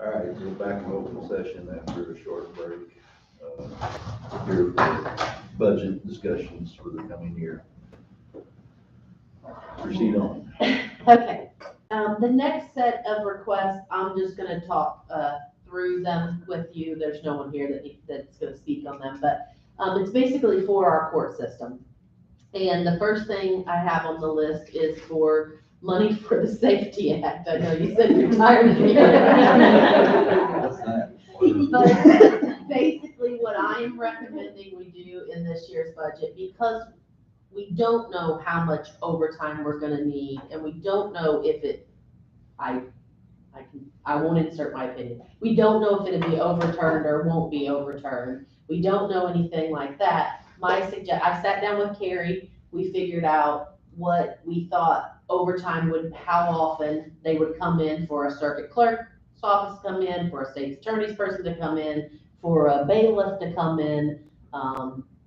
All right, we're back in open session after a short break. Here for budget discussions for the coming year. Proceed on. Okay, the next set of requests, I'm just gonna talk, through them with you. There's no one here that's gonna speak on them, but, it's basically for our court system. And the first thing I have on the list is for money for the Safety Act. I know you said you're tired of hearing it. But basically what I am recommending we do in this year's budget, because we don't know how much overtime we're gonna need, and we don't know if it, I won't insert my opinion. We don't know if it'll be overturned or won't be overturned. We don't know anything like that. I sat down with Carrie, we figured out what we thought overtime would, how often they would come in for a circuit clerk's office to come in, for a state's attorney's person to come in, for a bailiff to come in,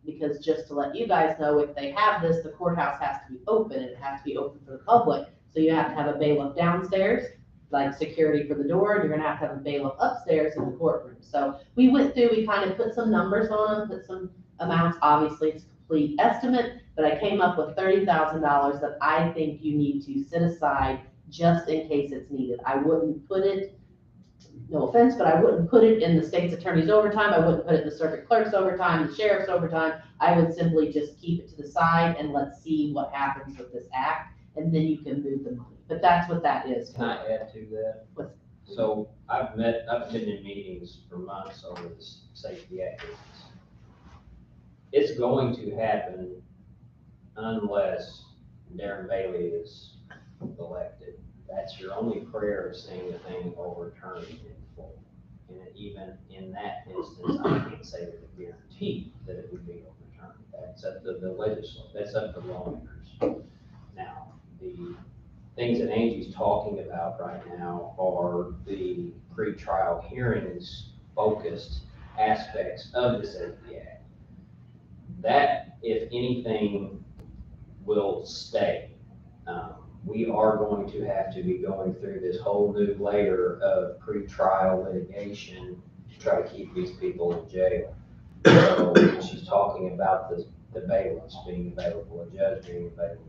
because just to let you guys know, if they have this, the courthouse has to be open, and it has to be open for the public. So you have to have a bailiff downstairs, like security for the door, and you're gonna have a bailiff upstairs in the courtroom. So we went through, we kind of put some numbers on them, put some amounts, obviously it's a complete estimate, but I came up with $30,000 that I think you need to set aside just in case it's needed. I wouldn't put it, no offense, but I wouldn't put it in the state's attorney's overtime, I wouldn't put it in the circuit clerk's overtime, the sheriff's overtime. I would simply just keep it to the side and let's see what happens with this act, and then you can move the money. But that's what that is. Can I add to that? What's- So I've been in meetings for months over this Safety Act business. It's going to happen unless Darren Bailey is elected. That's your only prayer of seeing the thing overturned in full. And even in that instance, I can't say that it guaranteed that it would be overturned. That's up to the legislature, that's up to lawmakers. Now, the things that Angie's talking about right now are the pretrial hearings focused aspects of the Safety Act. That, if anything, will stay. We are going to have to be going through this whole new layer of pretrial litigation to try to keep these people in jail. So she's talking about the bailiffs being available, a judge being available,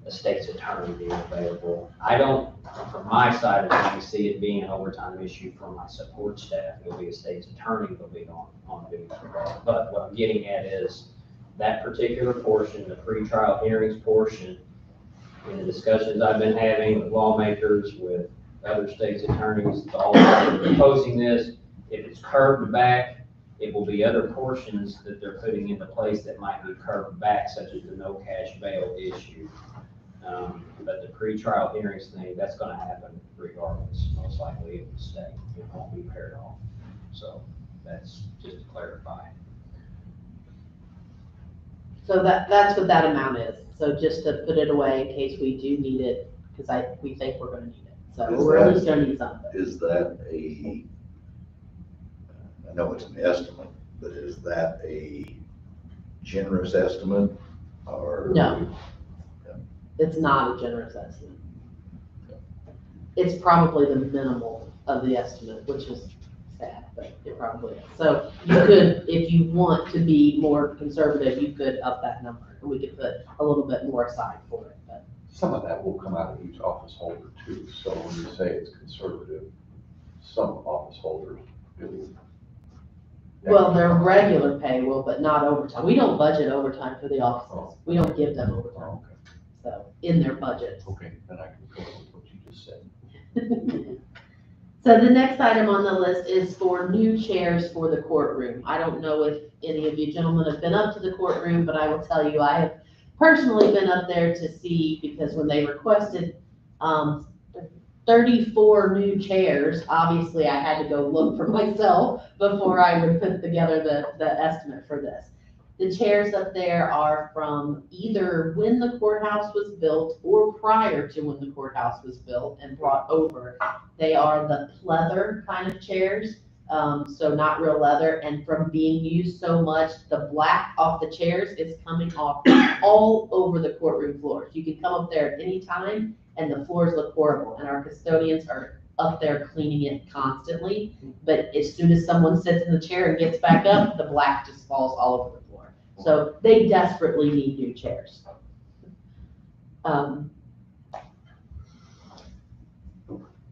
a state's attorney being available. I don't, from my side of things, see it being an overtime issue for my support staff. It'll be a state's attorney that'll be on duty for that. But what I'm getting at is that particular portion, the pretrial hearings portion, in the discussions I've been having with lawmakers, with other states' attorneys, all proposing this, if it's curved back, it will be other portions that they're putting into place that might be curved back, such as the no cash bail issue. But the pretrial hearings thing, that's gonna happen regardless. Most likely it will stay. It won't be paired off. So that's just to clarify. So that's what that amount is. So just to put it away in case we do need it, because we think we're gonna need it. So Is we're at that- least gonna need something. Is that I know it's an estimate, but is that a generous estimate or? No. It's not a generous estimate. It's probably the minimal of the estimate, which is sad, but it probably is. So you could, if you want to be more conservative, you could up that number, and we could put a little bit more aside for it, but. Some of that will come out of each office holder too, so when you say it's conservative, some office holders do. Well, their regular pay will, but not overtime. We don't budget overtime for the offices. We don't give them overtime, Oh, okay, so, in their budget. okay, then I can go with what you just said. So the next item on the list is for new chairs for the courtroom. I don't know if any of you gentlemen have been up to the courtroom, but I will tell you, I have personally been up there to see, because when they requested 34 new chairs, obviously I had to go look for myself before I would put together the estimate for this. The chairs up there are from either when the courthouse was built or prior to when the courthouse was built and brought over. They are the pleather kind of chairs, so not real leather, and from being used so much, the black off the chairs is coming off all over the courtroom floors. You can come up there at any time and the floors look horrible, and our custodians are up there cleaning it constantly. But as soon as someone sits in the chair and gets back up, the black just falls all over the floor. So they desperately need new chairs.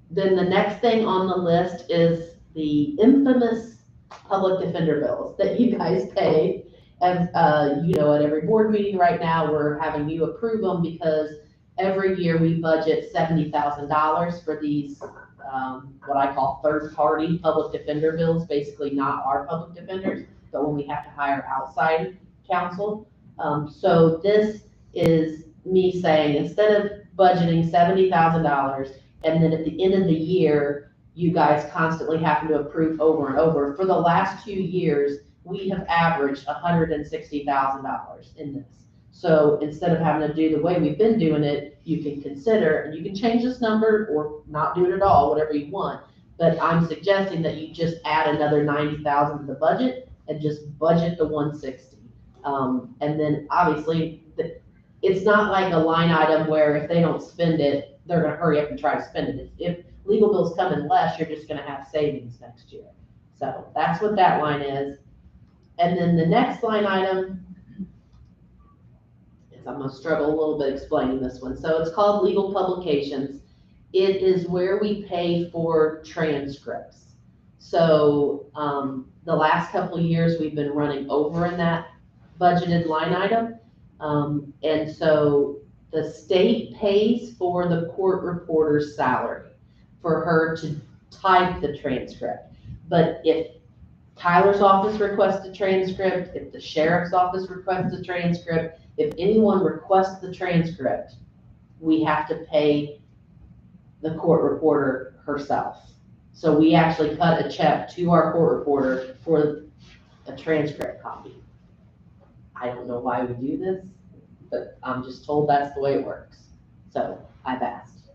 Then the next thing on the list is the infamous public defender bills that you guys pay. And, you know, at every board meeting right now, we're having you approve them because every year we budget $70,000 for these, what I call third-party public defender bills, basically not our public defenders, but when we have to hire outside counsel. So this is me saying, instead of budgeting $70,000, and then at the end of the year, you guys constantly having to approve over and over, for the last 2 years, we have averaged $160,000 in this. So instead of having to do the way we've been doing it, you can consider, and you can change this number or not do it at all, whatever you want. But I'm suggesting that you just add another 90,000 to the budget and just budget the 160. And then obviously, it's not like a line item where if they don't spend it, they're gonna hurry up and try to spend it. If legal bills come in less, you're just gonna have savings next year. So that's what that line is. And then the next line item is, I'm gonna struggle a little bit explaining this one. So it's called legal publications. It is where we pay for transcripts. So, the last couple of years, we've been running over in that budgeted line item. And so the state pays for the court reporter's salary for her to type the transcript. But if Tyler's office requests a transcript, if the sheriff's office requests a transcript, if anyone requests the transcript, we have to pay the court reporter herself. So we actually cut a check to our court reporter for a transcript copy. I don't know why we do this, but I'm just told that's the way it works. So I've asked.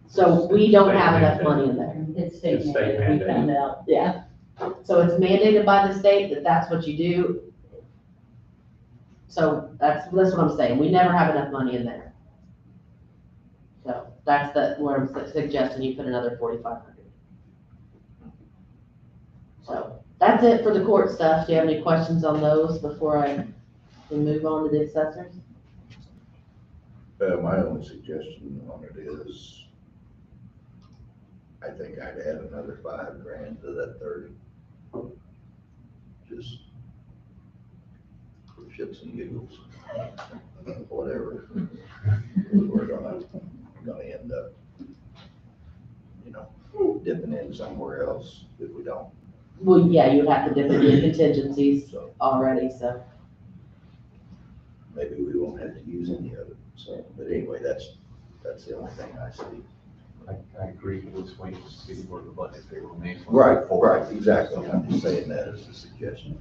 So we don't have enough money in there. It's state It's state mandated, we mandated. found out. Yeah. So it's mandated by the state that that's what you do. So that's what I'm saying. We never have enough money in there. So that's where I'm suggesting you put another 4,500. So that's it for the court stuff. Do you have any questions on those before we move on to the assessors? My only suggestion on it is, I think I'd add another $5,000 to that 30. Just for shits and giggles, whatever. We're gonna end up, you know, dipping in somewhere else if we don't. Well, yeah, you have to dip into your contingencies So already, so. maybe we won't have to use any of it. So, but anyway, that's the only thing I see. I agree, let's wait to see where the budget figure remains. Right, exactly. I'm just saying that as a suggestion.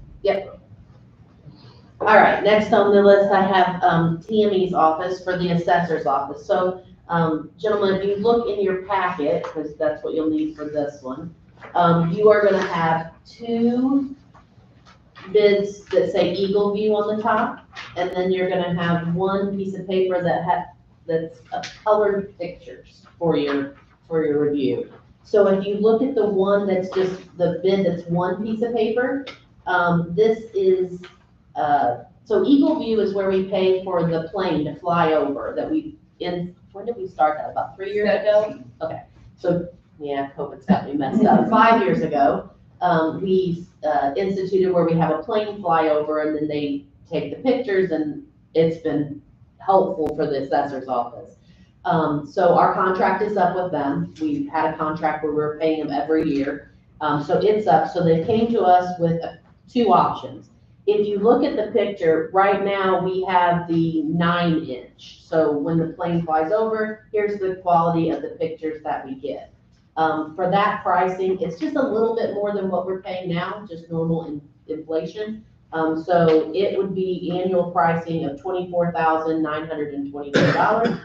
All right, next on the list, I have Tammy's office for the assessor's office. So, gentlemen, if you look in your packet, because that's what you'll need for this one, you are gonna have 2 bids that say Eagle View on the top, and then you're gonna have 1 piece of paper that's colored pictures for your review. So if you look at the one that's just the bid that's 1 piece of paper, this is, so Eagle View is where we pay for the plane to fly over that when did we start that? About 3 years ago? Okay, so, yeah, COVID's got me messed up. 5 years ago, we instituted where we have a plane fly over and then they take the pictures, and it's been helpful for the assessor's office. So our contract is up with them. We've had a contract where we're paying them every year. So it's up. So they came to us with 2 options. If you look at the picture, right now we have the 9-inch. So when the plane flies over, here's the quality of the pictures that we get. For that pricing, it's just a little bit more than what we're paying now, just normal inflation. So it would be annual pricing of $24,922.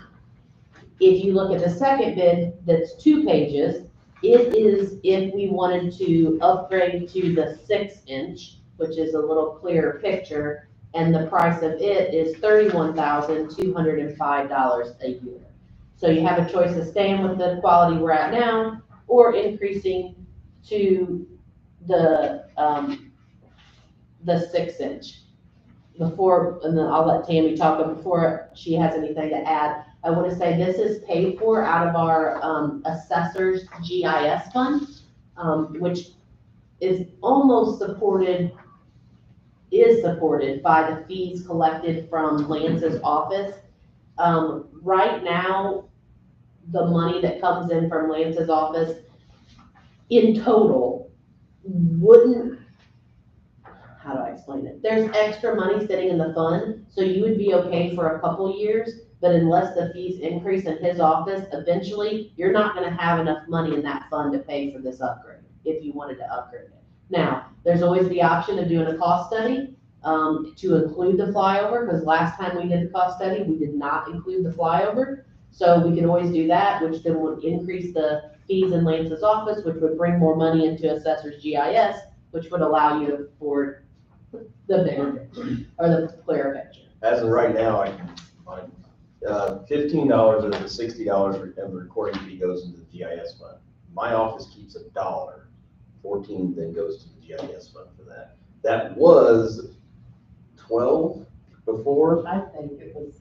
If you look at the second bid, that's 2 pages, it is if we wanted to upgrade to the 6-inch, which is a little clearer picture, and the price of it is $31,205 a year. So you have a choice of staying with the quality we're at now, or increasing to the 6 inch. Before, and then I'll let Tammy talk, but before she has anything to add, I want to say this is paid for out of our assessor's GIS fund, which is almost supported by the fees collected from Lance's office. Right now, the money that comes in from Lance's office in total wouldn't, how do I explain it? There's extra money sitting in the fund, so you would be okay for a couple years, but unless the fees increase in his office, eventually, you're not gonna have enough money in that fund to pay for this upgrade, if you wanted to upgrade it. Now, there's always the option of doing a cost study, to include the flyover, because last time we did the cost study, we did not include the flyover. So we can always do that, which then would increase the fees in Lance's office, which would bring more money into assessor's GIS, which would allow you to afford the bigger picture, or the clearer picture. As of right now, I can find, $15 of the $60 of the recording fee goes into the GIS fund. My office keeps $1, 14 then goes to the GIS fund for that. That was 12 before. I think it was,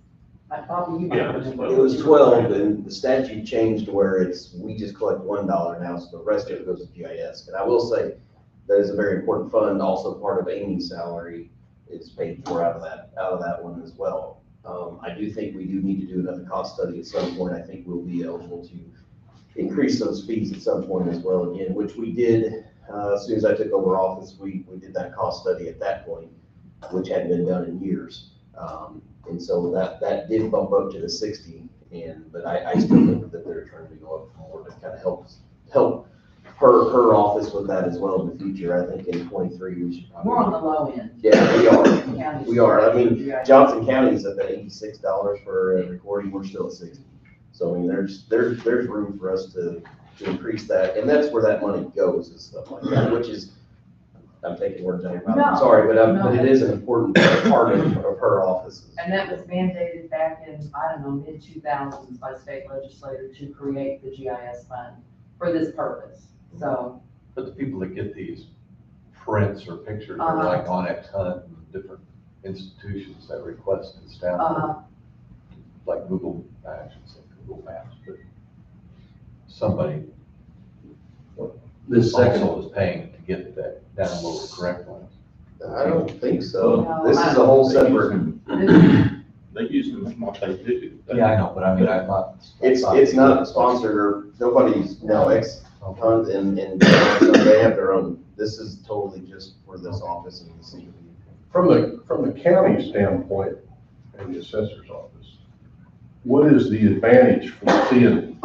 I probably you. Yeah, It was 12 and the statute changed to where we just collect $1 now, so the rest of it goes to GIS. And I will say, that is a very important fund, also part of Amy's salary is paid for out of that one as well. I do think we do need to do another cost study at some point. I think we'll be eligible to increase those fees at some point as well again, which we did, as soon as I took over office, we did that cost study at that point, which hadn't been done in years. And so that did bump up to the 60, but I still think that they're trying to go up more to kind of help her office with that as well in the future. I think in 23, we should probably. We're on the low end. Yeah, we are. County. We are. I mean, Johnson County is at the $86 for a recording. We're still at 60. So I mean, there's room for us to increase that, and that's where that money goes and stuff like that, which is, I'm taking words out of your mouth. I'm No, sorry, but no. but it is an important part of her office. And that was mandated back in, I don't know, mid-2000s by state legislature to create the GIS fund for this purpose. So, But the people that get these prints or pictures are like on X Hunt and different institutions that request this down. Like Google, I should say Google Maps, but somebody This second, also is paying to get that downloaded correctly. I don't think so. No, This is a whole separate. They use them in what they do. Yeah, I know, but I mean, I thought. It's not sponsored or nobody's, no, X Hunt and they have their own. This is totally just for this office and the city. From the county standpoint and the assessor's office, what is the advantage from seeing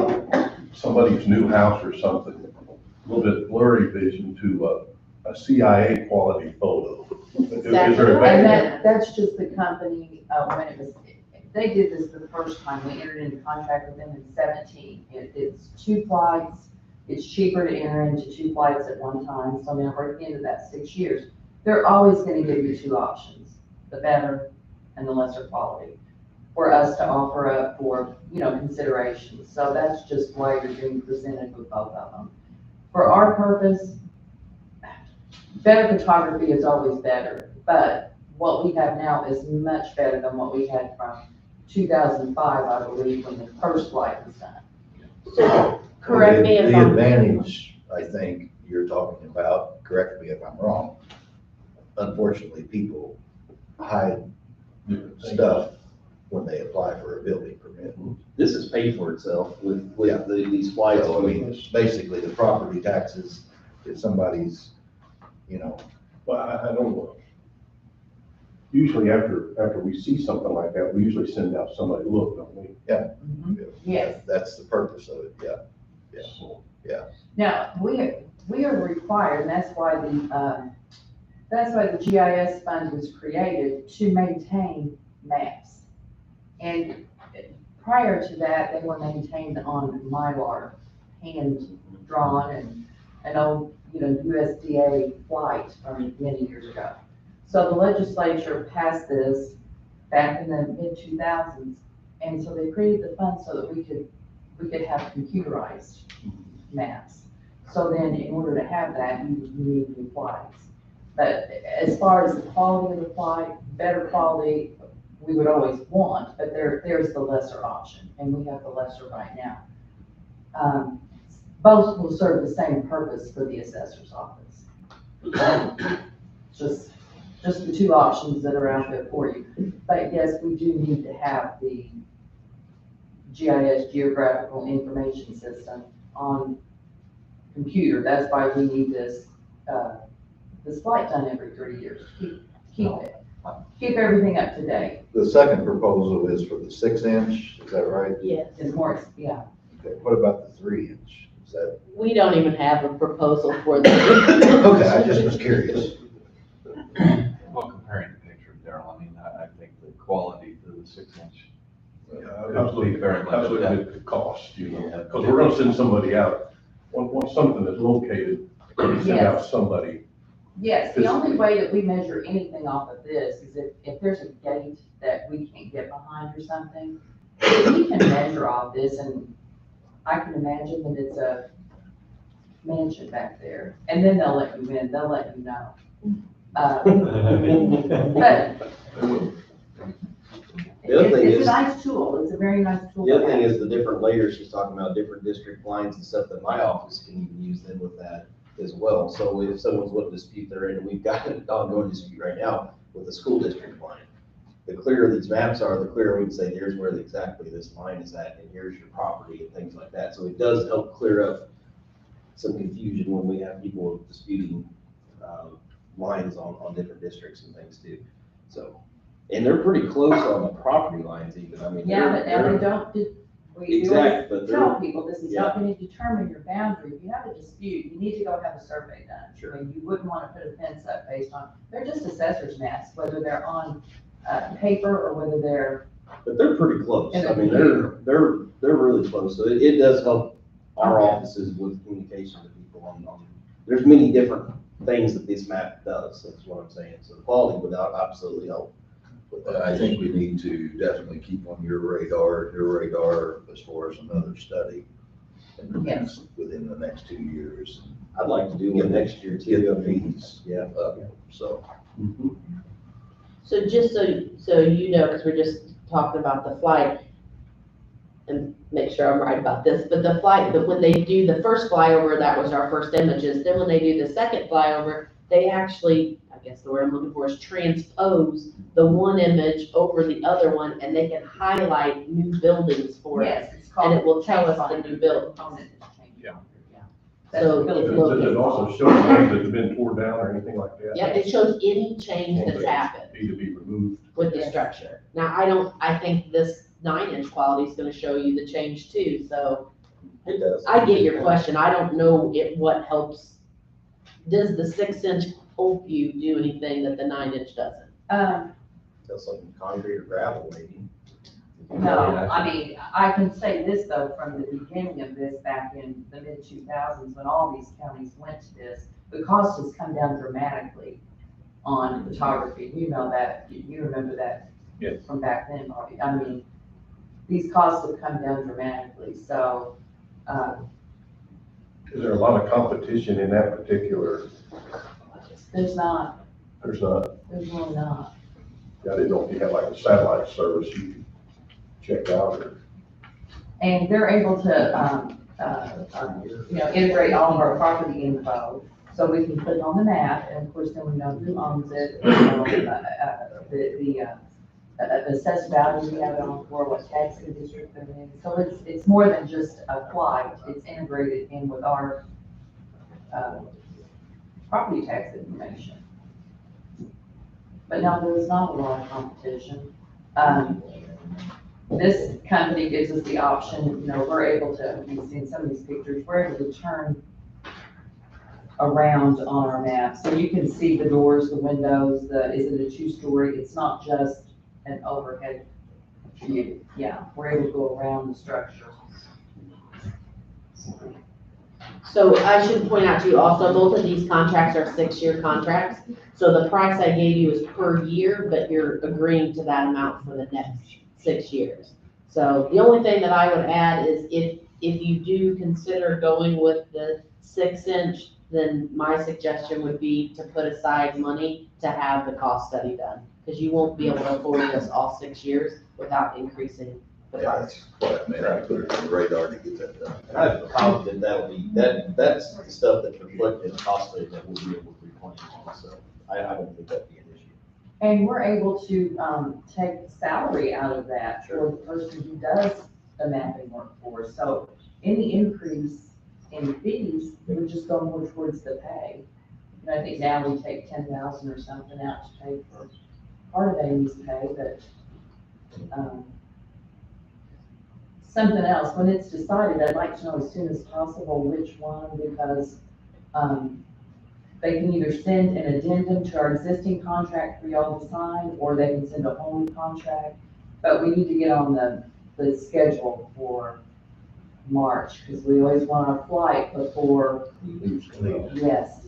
somebody's new house or something, a little bit blurry vision to a CIA quality photo? Is there Exactly. a and advantage? that's just the company, when it was, they did this the first time. We entered into contract with them in 17. It's 2 flights. It's cheaper to enter into 2 flights at one time. So now we're into that 6 years. They're always going to give you 2 options, the better and the lesser quality, for us to offer up for, consideration. So that's just why you're being presented with both of them. For our purpose, better photography is always better, but what we have now is much better than what we had from 2005, I believe, when the first flight was done. Correct me if The I'm. advantage, I think, you're talking about, correct me if I'm wrong, unfortunately, people hide stuff when they apply for a building permit. This is paid for itself with Yeah. these flights. So, I mean, it's basically the property taxes, if somebody's, Well, I don't know. Usually after we see something like that, we usually send out somebody to look, don't we? Yes. that's the purpose of it, yeah. So, Now, we are required, and that's why the GIS fund was created, to maintain maps. And prior to that, they were maintained on Mylar, hand-drawn, and an old, USDA flight from many years ago. So the legislature passed this back in the mid-2000s, and so they created the fund so that we could have computerized maps. So then in order to have that, you need new flights. But as far as the quality of the flight, better quality, we would always want, but there's the lesser option, and we have the lesser right now. Both will serve the same purpose for the assessor's office. Just the two options that are out there for you. But yes, we do need to have the GIS, Geographical Information System, on computer. That's why we need this flight done every 3 years. Keep everything up to date. The second proposal is for the 6-inch, is that right? Yes. It's more, yeah. Okay, what about the 3-inch? Is that, We don't even have a proposal for that. okay, I just was curious. Well, comparing the picture, Daryl, I mean, I think the quality to the 6-inch. Absolutely, absolutely at the cost, you know, because we're gonna send somebody out. Want something that's located, we're gonna send out somebody. Yes, the only way that we measure anything off of this is if there's a gate that we can't get behind or something, we can measure off this, and I can imagine that it's a mansion back there, and then they'll let you in, they'll let you know. But The other thing it's is- a nice tool, it's a very nice tool. The other to thing have. is the different layers, she's talking about different district lines and stuff that my office can even use then with that as well. So if someone's what dispute they're in, and we've got an ongoing dispute right now with the school district line. The clearer these maps are, the clearer we can say, here's where exactly this line is at, and here's your property and things like that. So it does help clear up some confusion when we have people disputing, lines on different districts and things too. So, and they're pretty close on the property lines even, I mean. Yeah, but now they're- they don't, we Exactly, but always they're- tell people, this is Yeah. not gonna determine your boundary. If you have a dispute, you need to go have a survey done. Sure. I mean, you wouldn't wanna put a fence up based on, they're just assessor's maps, whether they're on, paper or whether they're, But they're pretty close. And I mean, they're really close. So it does help our Okay. offices with communication to people on, there's many different things that this map does. That's what I'm saying. So the quality would absolutely help with that. I think we need to definitely keep on your radar as far as another study in the next, within the next 2 years. I'd like to do one next year Get too. the fees Yeah. up, so. So just so you know, because we're just talking about the flight, and make sure I'm right about this, but the flight, when they do the first flyover, that was our first images, then when they do the second flyover, they actually, I guess the word I'm looking for is transpose the one image over the other one, and they can highlight new buildings for it. yes, it's called. And it will tell us the change new finder. buildings. Component is change Yeah. finder, yeah. So That's it's really located. Does it also show ones that have been torn down or anything like that? Yep, it shows any change that's happened Need to be removed. with the structure. Now, I think this 9-inch quality is gonna show you the change too, so It does. I get your question. I don't know what helps. Does the 6-inch help you do anything that the 9-inch doesn't? That's like concrete or gravel maybe. No, I mean, I can say this though, from the beginning of this, back in the mid-2000s, when all these counties went to this, the cost has come down dramatically on photography. You know that, you remember that Yes. from back then, Bobby. I mean, these costs have come down dramatically, so, Is there a lot of competition in that particular, there's not, there's not, there's really not. I didn't know if you had like a satellite service you could check out or. And they're able to, integrate all of our property info, so we can put it on the map, and of course, then we know who owns it, the assessed value we have it on for, what taxing district they're in. So it's more than just a flight, it's integrated in with our, property tax information. But no, there's not a lot of competition. This company gives us the option, we're able to, you've seen some of these pictures, we're able to turn around on our map. So you can see the doors, the windows, is it a 2-story? It's not just an overhead view. Yeah, we're able to go around the structure. So I should point out to you also, both of these contracts are 6-year contracts. So the price I gave you is per year, but you're agreeing to that amount for the next 6 years. So the only thing that I would add is if you do consider going with the 6-inch, then my suggestion would be to put aside money to have the cost study done. Because you won't be able to afford this all 6 years without increasing the Yeah, price. that's what I meant, I put it on the radar to get that done. And I'm confident that'll be, that's the stuff that's reflected in the cost study that we'll be able to replenish, so I don't think that'd be an issue. And we're able to, take salary out of that for the person who does the mapping work for us. So any increase in fees would just go more towards the pay. You know, I think now we take 10,000 or something out to pay for part of Amy's pay, but, something else, when it's decided, I'd like to know as soon as possible which one, because, they can either send an addendum to our existing contract for y'all to sign, or they can send a whole new contract. But we need to get on the schedule for March, because we always want our flight before, yes.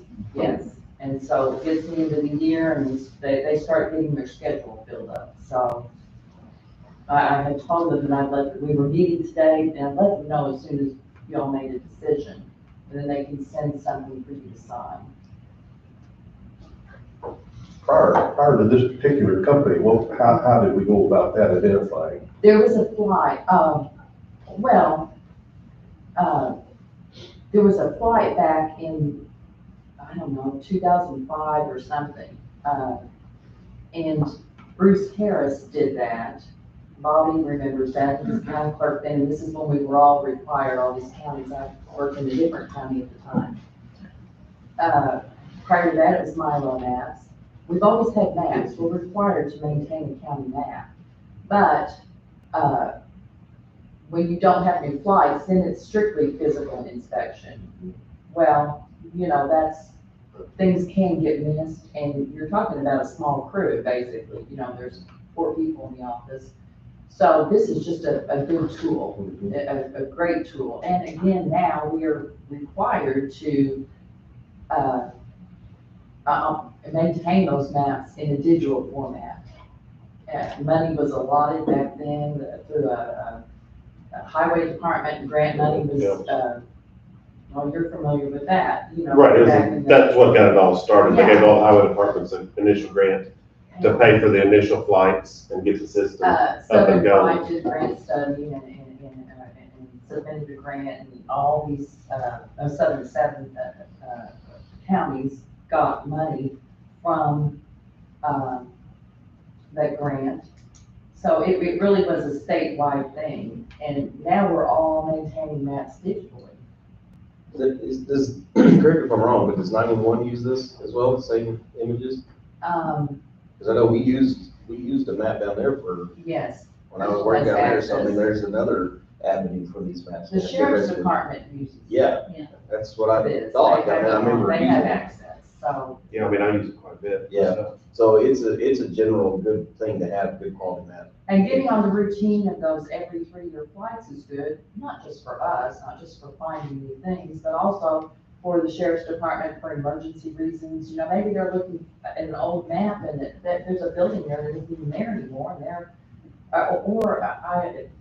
And so it gets to the end of the year, and they start getting their schedule filled up, so. I had told them that we were meeting today, and I'd let them know as soon as y'all made a decision, and then they can send something for you to sign. Prior to this particular company, how did we go about that identifying? There was a flight, there was a flight back in, I don't know, 2005 or something. And Bruce Harris did that. Bobby remembers that, he was county clerk then, and this is when we were all required, all these counties, I worked in a different county at the time. Prior to that, it was Milo maps. We've always had maps, we're required to maintain a county map. But, when you don't have any flights, then it's strictly physical inspection. Well, you know, things can get missed, and you're talking about a small crew, basically, you know, there's 4 people in the office. So this is just a good tool, a great tool. And again, now we are required to, maintain those maps in a digital format. Money was allotted back then through a highway department, and grant money was, well, you're familiar with that, you know. Right, back in the- that's what got it all started. They Yeah. gave all the highway departments an initial grant to pay for the initial flights and get the system up Southern and going. Pride did grant study and submitted a grant, and all these, Southern 7 counties got money from, that grant. So it really was a statewide thing, and now we're all maintaining maps digitally. Correct me if I'm wrong, but does 911 use this as well, the same images? Because I know we used a map down there Yes, when I was working down there, so I mean, Access. there's another avenue for these maps. the sheriff's department uses. Yeah, Yeah. that's what I this. thought, They I have- remember They using have it. access, so. Yeah, I mean, I use it quite a bit. Yeah. So it's a general good thing to have, good quality map. And getting on the routine of those every 3-year flights is good, not just for us, not just for finding new things, but also for the sheriff's department for emergency reasons. You know, maybe they're looking at an old map and that there's a building there that isn't even there anymore, and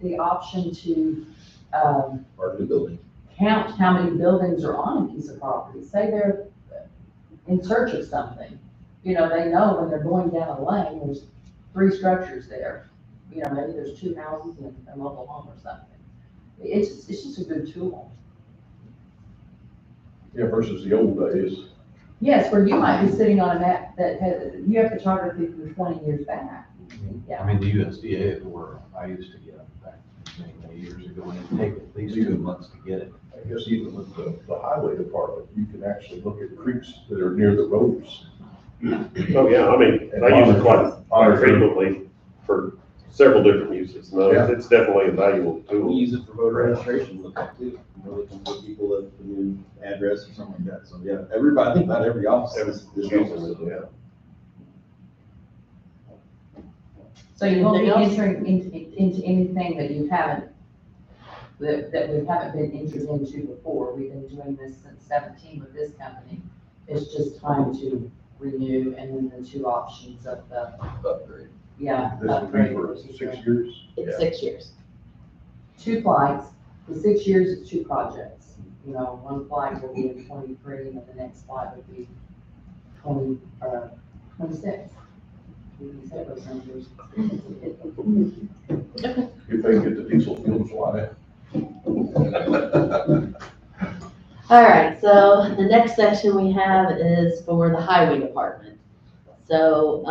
the option to, Our new building. count how many buildings are on a piece of property. Say they're in search of something. You know, they know when they're going down a lane, there's 3 structures there. You know, maybe there's 2 houses and a mobile home or something. It's just a good tool. Yeah, versus the old days. Yes, where you might be sitting on a map that has, you have photography from 20 years back. I mean, the USDA, where I used to get them back many years ago, and it'd take at least 2 months to get it. I guess even with the highway department, you can actually look at creeks that are near the roads. Oh, yeah, I mean, I use it quite frequently for several different uses. No, Yeah. it's definitely a valuable We tool. use it for voter registration, look up too. We're looking for people at the new address or something like that. So, yeah, everybody, I think about every office is using it. Yeah. So you won't be Anything else? entering into anything that you haven't, that we haven't been entered into before. We've been doing this since 17 with this company. It's just time to renew, and then the 2 options of the, Upgrade. yeah. This would be upgrade for versus 6 years. It's 6 years. 2 flights, the 6 years is 2 projects. you know, one flight will be in 23, and then the next flight would be 26. We can set those numbers. If they get the diesel fuel fly. All right, so the next section we have is for the highway department. So,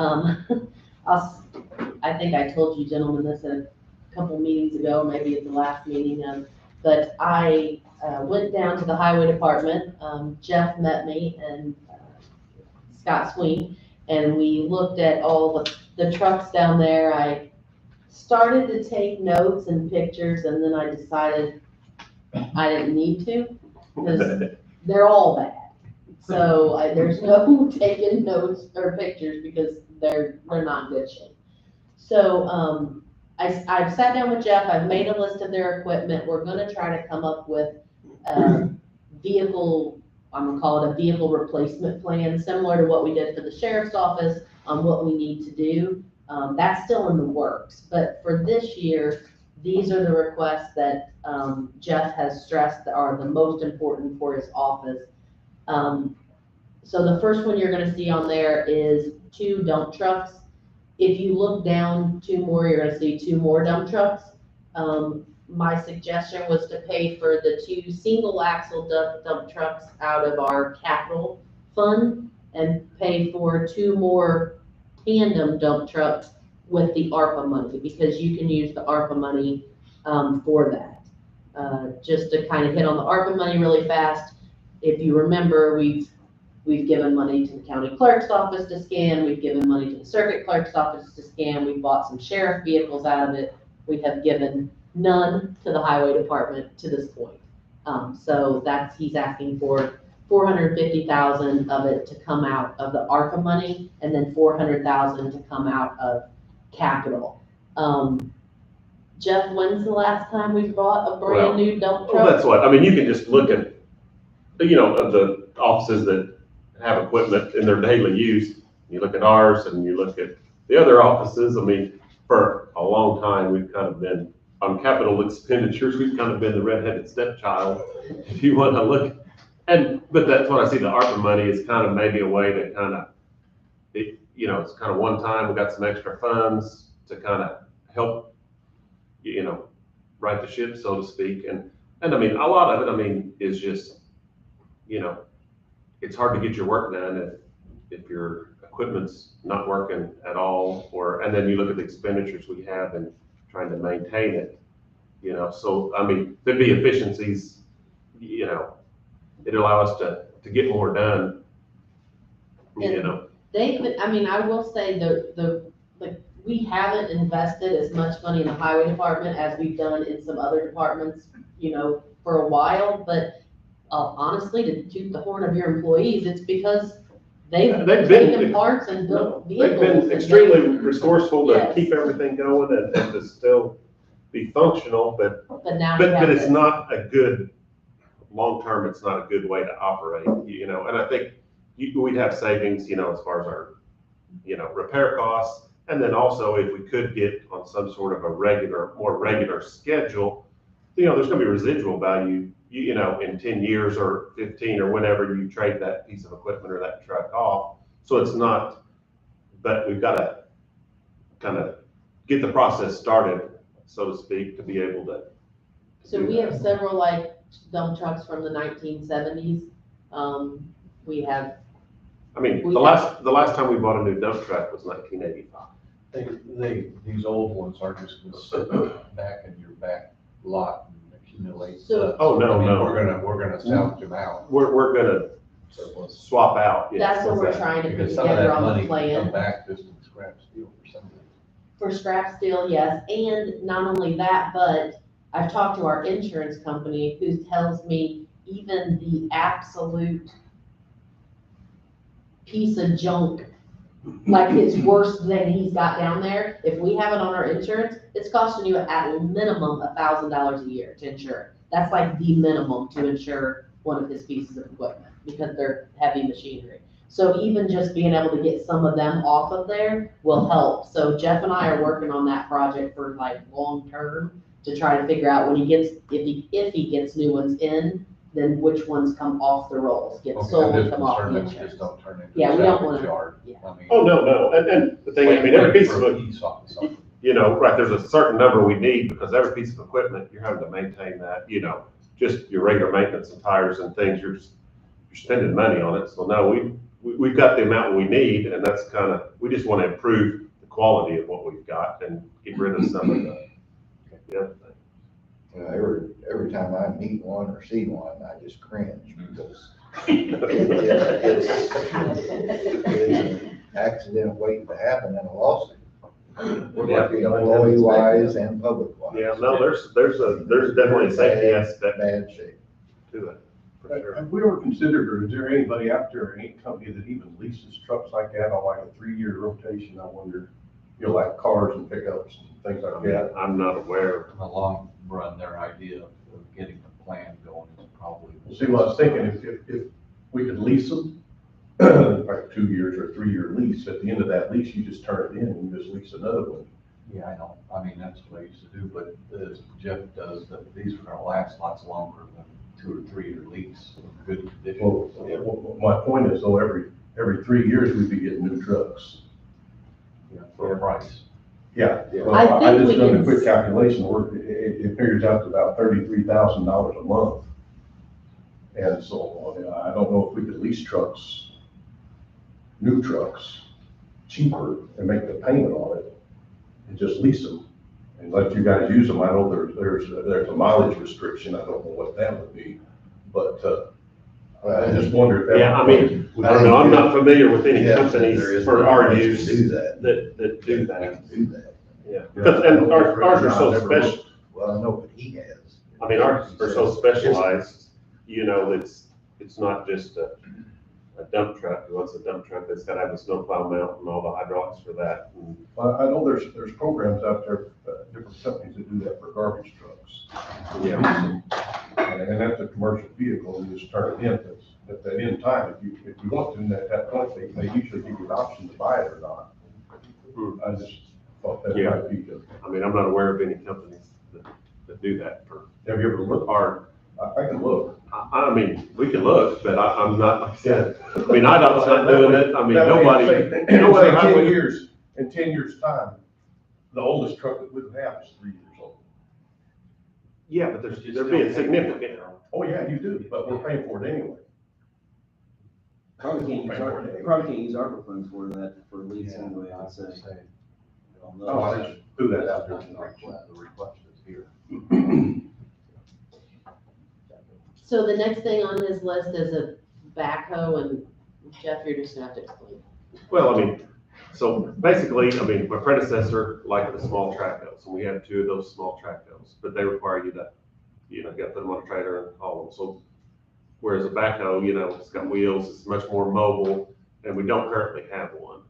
I think I told you gentlemen this a couple meetings ago, maybe at the last meeting, but I went down to the highway department. Jeff met me and Scott Sweeney, and we looked at all the trucks down there. I started to take notes and pictures, and then I decided I didn't need to, because they're all bad. So there's no taking notes or pictures because they're not in good shape. So I've sat down with Jeff, I've made a list of their equipment. We're gonna try to come up with vehicle, I'm gonna call it a vehicle replacement plan, similar to what we did for the sheriff's office on what we need to do. That's still in the works, but for this year, these are the requests that Jeff has stressed are the most important for his office. So the first one you're gonna see on there is 2 dump trucks. If you look down 2 more, you're gonna see 2 more dump trucks. My suggestion was to pay for the 2 single axle dump trucks out of our capital fund and pay for 2 more tandem dump trucks with the ARPA money, because you can use the ARPA money for that. Just to kind of hit on the ARPA money really fast, if you remember, we've given money to the county clerk's office to scan, we've given money to the circuit clerk's office to scan, we bought some sheriff vehicles out of it. We have given none to the highway department to this point. So he's asking for $450,000 of it to come out of the ARPA money, and then $400,000 to come out of capital. Jeff, when's the last time we bought a brand new dump truck? Well, that's what, I mean, you can just look at, you know, of the offices that have equipment in their daily use. You look at ours and you look at the other offices. I mean, for a long time, we've kind of been, on capital expenditures, we've kind of been the redheaded stepchild, if you want to look. But that's what I see, the ARPA money is kind of maybe a way to kind of, you know, it's kind of one time, we got some extra funds to kind of help, you know, right the ship, so to speak. And I mean, a lot of it, I mean, is just, you know, it's hard to get your work done if your equipment's not working at all, and then you look at the expenditures we have and trying to maintain it, you know. So, I mean, there'd be efficiencies, you know, it'd allow us to get more done, you know. I mean, I will say we haven't invested as much money in the highway department as we've done in some other departments, you know, for a while, but honestly, to toot the horn of your employees, it's because they've taken parts and built vehicles. They've been extremely resourceful to Yes. keep everything going and to still be functional, but now but it's not a good, long-term, it's not a good way to operate, you know. And I think we'd have savings, you know, as far as our, you know, repair costs. And then also if we could get on some sort of a more regular schedule, you know, there's gonna be residual value, you know, in 10 years or 15 or whenever you trade that piece of equipment or that truck off. So it's not, but we've got to kind of get the process started, so to speak, to be able to. So we have several like dump trucks from the 1970s. We have. I mean, the last time we bought a new dump truck was 1985. These old ones are just gonna sit back in your back lot and accumulate So- stuff. Oh, no, I mean, no. We're gonna salvage them out. We're gonna swap out. yes. That's what we're trying to put Because some of together that on the money can plan. come back just in scrap steel for some reason. For scrap steel, yes, and not only that, but I've talked to our insurance company who tells me even the absolute piece of junk, like his worst thing he's got down there, if we have it on our insurance, it's costing you at minimum $1,000 a year to insure. That's like the minimum to insure one of his pieces of equipment because they're heavy machinery. So even just being able to get some of them off of there will help. So Jeff and I are working on that project for like long term to try to figure out when he gets, if he gets new ones in, then which ones come off the rolls, get Okay, sold I'm and just come off the concerned that you insurance. just don't turn into Yeah, a we don't salvage wanna- yard. yeah. I mean, Oh, no, and the thing, I mean, every piece of for a it, piece off of something. you know, right, there's a certain number we need, because every piece of equipment, you're having to maintain that, you know, just your regular maintenance and tires and things, you're spending money on it, so no, we've got the amount we need, and that's kind of, we just want to improve the quality of what we've got and get rid of some of the other things. You know, every time I meet one or see one, I just cringe because it's an accident waiting to happen in a lawsuit. Yeah. Employee wise and public wise. Yeah, no, there's definitely a safety aspect Bad shape. to it, for sure. Have we ever considered, or is there anybody out there, any company that even leases trucks like that on like a 3-year rotation? I wonder, you know, like cars and pickups and things I like mean, that. I'm not aware. In the long run, their idea of getting the plan going is probably. See, what I was thinking, if we could lease them, like 2 years or 3-year lease, at the end of that lease, you just turn it in and you just lease another one. Yeah, I know, I mean, that's what I used to do, but as Jeff does, that these are gonna last lots longer than 2 or 3 year lease, in good condition. Well, my point is though, every 3 years, we'd be getting new trucks. Yeah, for a price. Yeah. Yeah. Well, I I think just we done a can quick calculation, it figures out to about $33,000 a month. And so, I don't know if we could lease trucks, new trucks, cheaper and make the payment on it and just lease them and let you guys use them. I know there's a mileage restriction. I don't know what that would be, but, I just wonder if that. Yeah, I mean, I don't know, I'm not familiar with any Yeah, companies there is for no our place to use do that. that do that, Do that. yeah. Because, and ours are so special, Well, I know, but he has. I mean, ours are so specialized, you know, it's not just a dump truck. Once a dump truck, it's gotta have a snowplow mount and all the hydraulics for that. And Well, I know there's programs out there, different companies that do that for garbage trucks. Yeah. And that's a commercial vehicle, and you just turn it in, at that end time, if you want to, and at that point, they usually give you an option to buy it or not. I just thought that Yeah. might be good. I mean, I'm not aware of any companies that do that for Have you ever looked? our, I can look. I mean, we can look, but I'm not, like I said, I mean, IDOT's not doing it, I mean, nobody, no other In 10 highway. years, in 10 years' time, the oldest truck that we have is 3 years old. Yeah, but they're being significant. Oh, yeah, you do, but we're paying for it anyway. Probably can't use ARPA funds for that, for lease anyway, I'd say. Oh, I just threw that out there. The request is here. So the next thing on his list is a backhoe, and Jeff, you're just gonna have to explain. Well, I mean, so basically, I mean, my predecessor liked the small track hoes, and we had 2 of those small track hoes, but they require you to, you know, you gotta put them on a trailer and haul them. So whereas a backhoe, you know, it's got wheels, it's much more mobile, and we don't currently have one.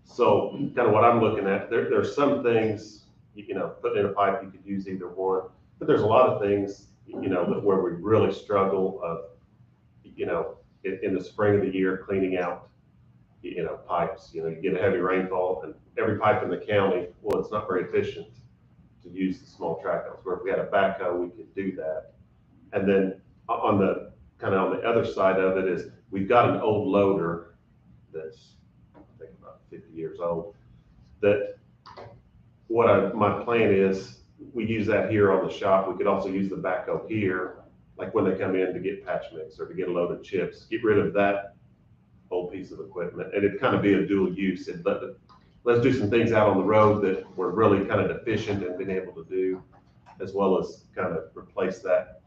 So kind of what I'm looking at, there's some things, you know, putting in a pipe, you could use either one, but there's a lot of things, you know, that where we really struggle of, you know, in the spring of the year, cleaning out, you know, pipes, you know, you get a heavy rainfall and every pipe in the county, well, it's not very efficient to use the small track hoes, where if we had a backhoe, we could do that. And then on the, kind of on the other side of it is, we've got an old loader that's, I think about 50 years old, that my plan is, we use that here on the shop. We could also use the backhoe here, like when they come in to get patch mix or to get a load of chips, get rid of that old piece of equipment. And it'd kind of be a dual use. And let's do some things out on the road that we're really kind of deficient in being able to do, as well as kind of replace that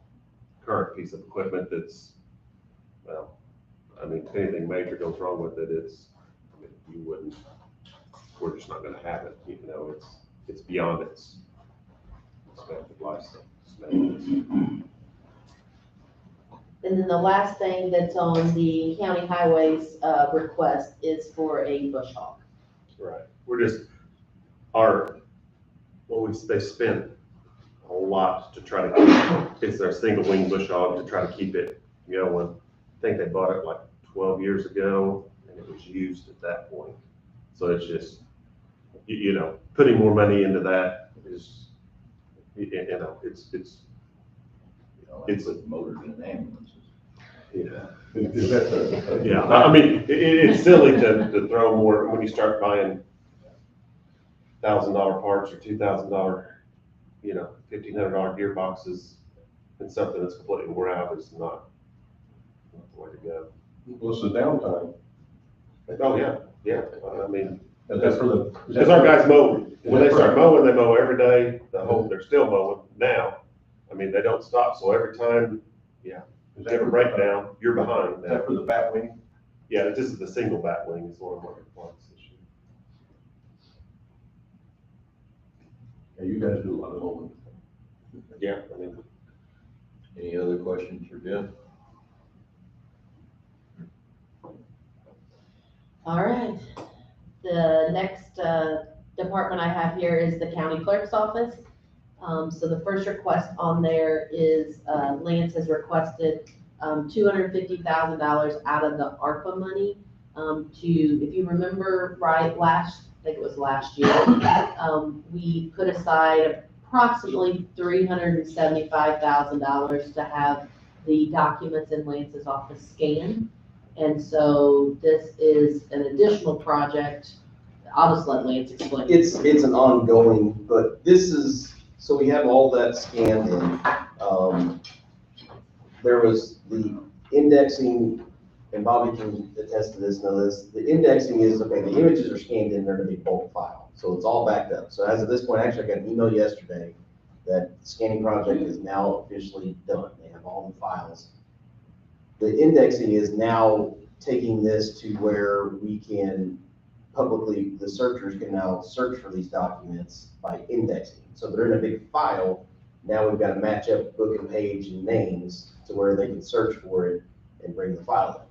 current piece of equipment that's, well, I mean, if anything major goes wrong with it, I mean, you wouldn't, we're just not gonna have it, you know, it's beyond its expected lifespan. And then the last thing that's on the county highways, request is for a bush hog. Right, we're just, they spent a lot to try to keep, it's their single wing bush hog to try to keep it going. I think they bought it like 12 years ago and it was used at that point. So it's just, you know, putting more money into that is, you know, it's You know, like put motors in ambulances. Is that the? Yeah, I mean, it's silly to throw more, when you start buying $1,000 parts or $2,000, $1,500 gearboxes and something that's completely wore out is not the way to go. What's the downtime? Oh, yeah, I mean, Is that for the? because our guys mow, when they start mowing, they mow every day, they're still mowing now. I mean, they don't stop, so every time Is they have a breakdown, you're behind Is now. that for the bat wing? Yeah, this is the single bat wing is what I'm looking for this year. Yeah, you guys do a lot of mowing. Yeah, I mean, Any other questions for Jeff? All right. The next department I have here is the county clerk's office. So the first request on there is Lance has requested $250,000 out of the ARPA money if you remember right, I think it was last year, we put aside approximately $375,000 to have the documents in Lance's office scanned. And so this is an additional project. I'll just let Lance explain. It's an ongoing, but this is, so we have all that scanned in. There was the indexing, and Bobby can attest to this, know this. The indexing is, okay, the images are scanned in, they're gonna be bulk file. So it's all backed up. So as of this point, actually, I got an email yesterday that the scanning project is now officially done. They have all the files. The indexing is now taking this to where we can publicly, the searchers can now search for these documents by indexing. So they're in a big file. Now we've got to match up book and page and names to where they can search for it and bring the file in.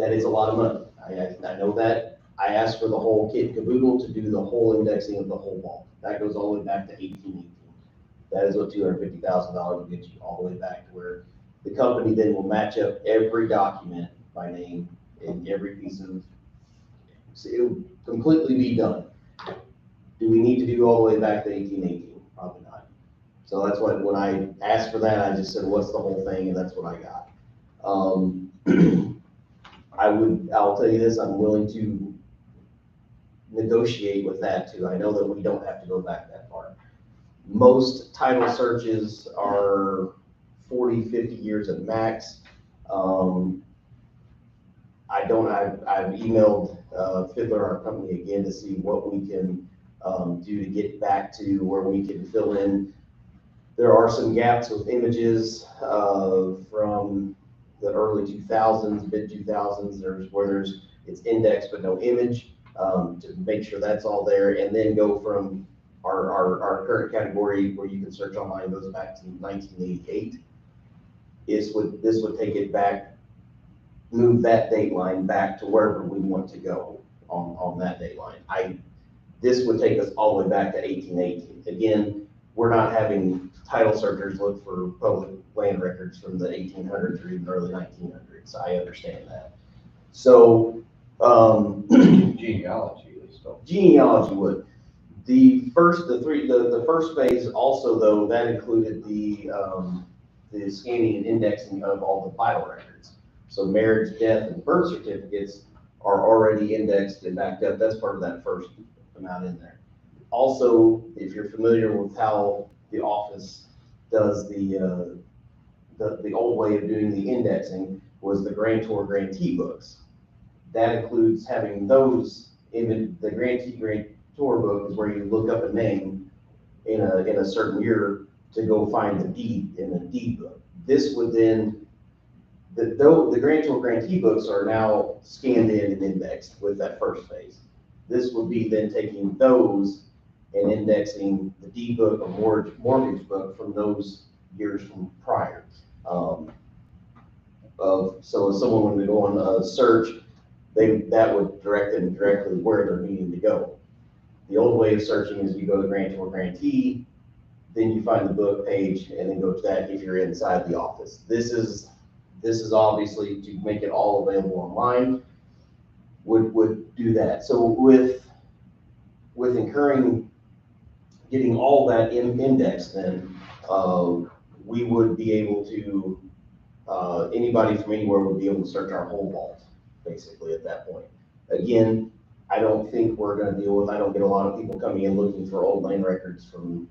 That is a lot of money. I know that. I asked for the whole kit and caboodle to do the whole indexing of the whole vault. That goes all the way back to 1818. That is what $250,000 will get you, all the way back to where the company then will match up every document by name and every piece of, so it will completely be done. Do we need to do all the way back to 1818? Probably not. So that's what, when I asked for that, I just said, what's the whole thing? And that's what I got. I'll tell you this, I'm willing to negotiate with that too. I know that we don't have to go back that far. Most title searches are 40, 50 years at max. I've emailed Fiddler, our company, again to see what we can do to get back to where we can fill in. There are some gaps with images from the early 2000s, mid 2000s. It's indexed but no image, to make sure that's all there, and then go from our current category where you can search online goes back to 1988. This would take it back, move that date line back to wherever we want to go on that date line. This would take us all the way back to 1818. Again, we're not having title searchers look for public land records from the 1800s or even early 1900s. I understand that. So, Genealogy is though. genealogy would. The first phase also, though, that included the scanning and indexing of all the vital records. So marriage, death, and birth certificates are already indexed and backed up. That's part of that first amount in there. Also, if you're familiar with how the office does the old way of doing the indexing was the grantor grantee books. That includes having those in the grantee grantor book is where you look up a name in a certain year to go find the deed in the deed book. This would then, the grantor grantee books are now scanned in and indexed with that first phase. This would be then taking those and indexing the deed book or mortgage book from those years from prior. So if someone wanted to go on a search, that would direct them directly where they're needing to go. The old way of searching is you go to grantor grantee, then you find the book page, and then go to that if you're inside the office. This is obviously to make it all available online, would do that. So with getting all that indexed, then we would be able to anybody from anywhere would be able to search our whole vault, basically, at that point. Again, I don't think we're gonna deal with, I don't get a lot of people coming in looking for old land records from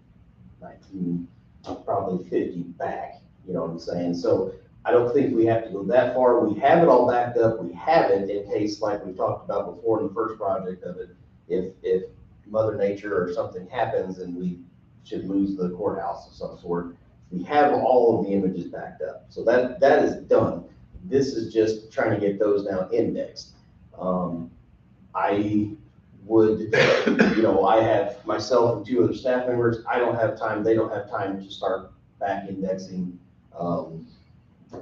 1950 back, you know what I'm saying? So I don't think we have to go that far. We have it all backed up. We have it in case, like we talked about before in the first project of it, if Mother Nature or something happens and we should lose the courthouse of some sort, we have all of the images backed up. So that is done. This is just trying to get those now indexed. I would, you know, I have myself and 2 other staff members. I don't have time, they don't have time to start back indexing.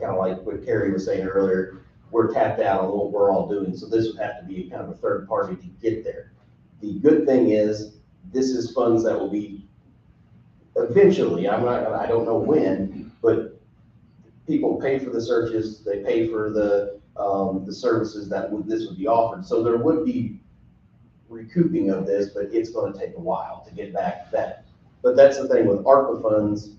Kind of like what Carrie was saying earlier, we're tapped out on what we're all doing. So this would have to be kind of a third party to get there. The good thing is, this is funds that will be eventually, I don't know when, but people pay for the searches, they pay for the services that this would be offered. So there would be recouping of this, but it's gonna take a while to get back that. But that's the thing with ARPA funds,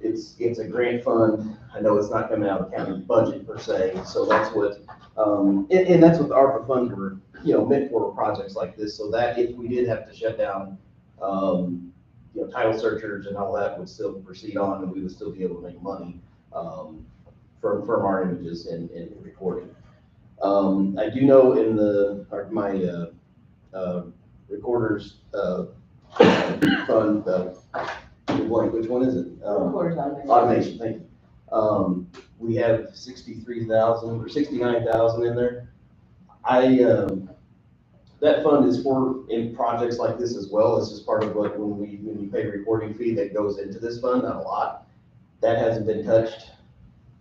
it's a grant fund. I know it's not coming out of the county budget per se, so that's what, and that's what the ARPA funds were, you know, meant for projects like this, so that if we did have to shut down, you know, title searchers and all that would still proceed on, and we would still be able to make money, from our images and recording. I do know in my recorders, fund, which one is it? Recorders automation. Automation, thank you. We have 63,000 or 69,000 in there. That fund is for, in projects like this as well. This is part of what, when we pay a recording fee that goes into this fund, not a lot. That hasn't been touched.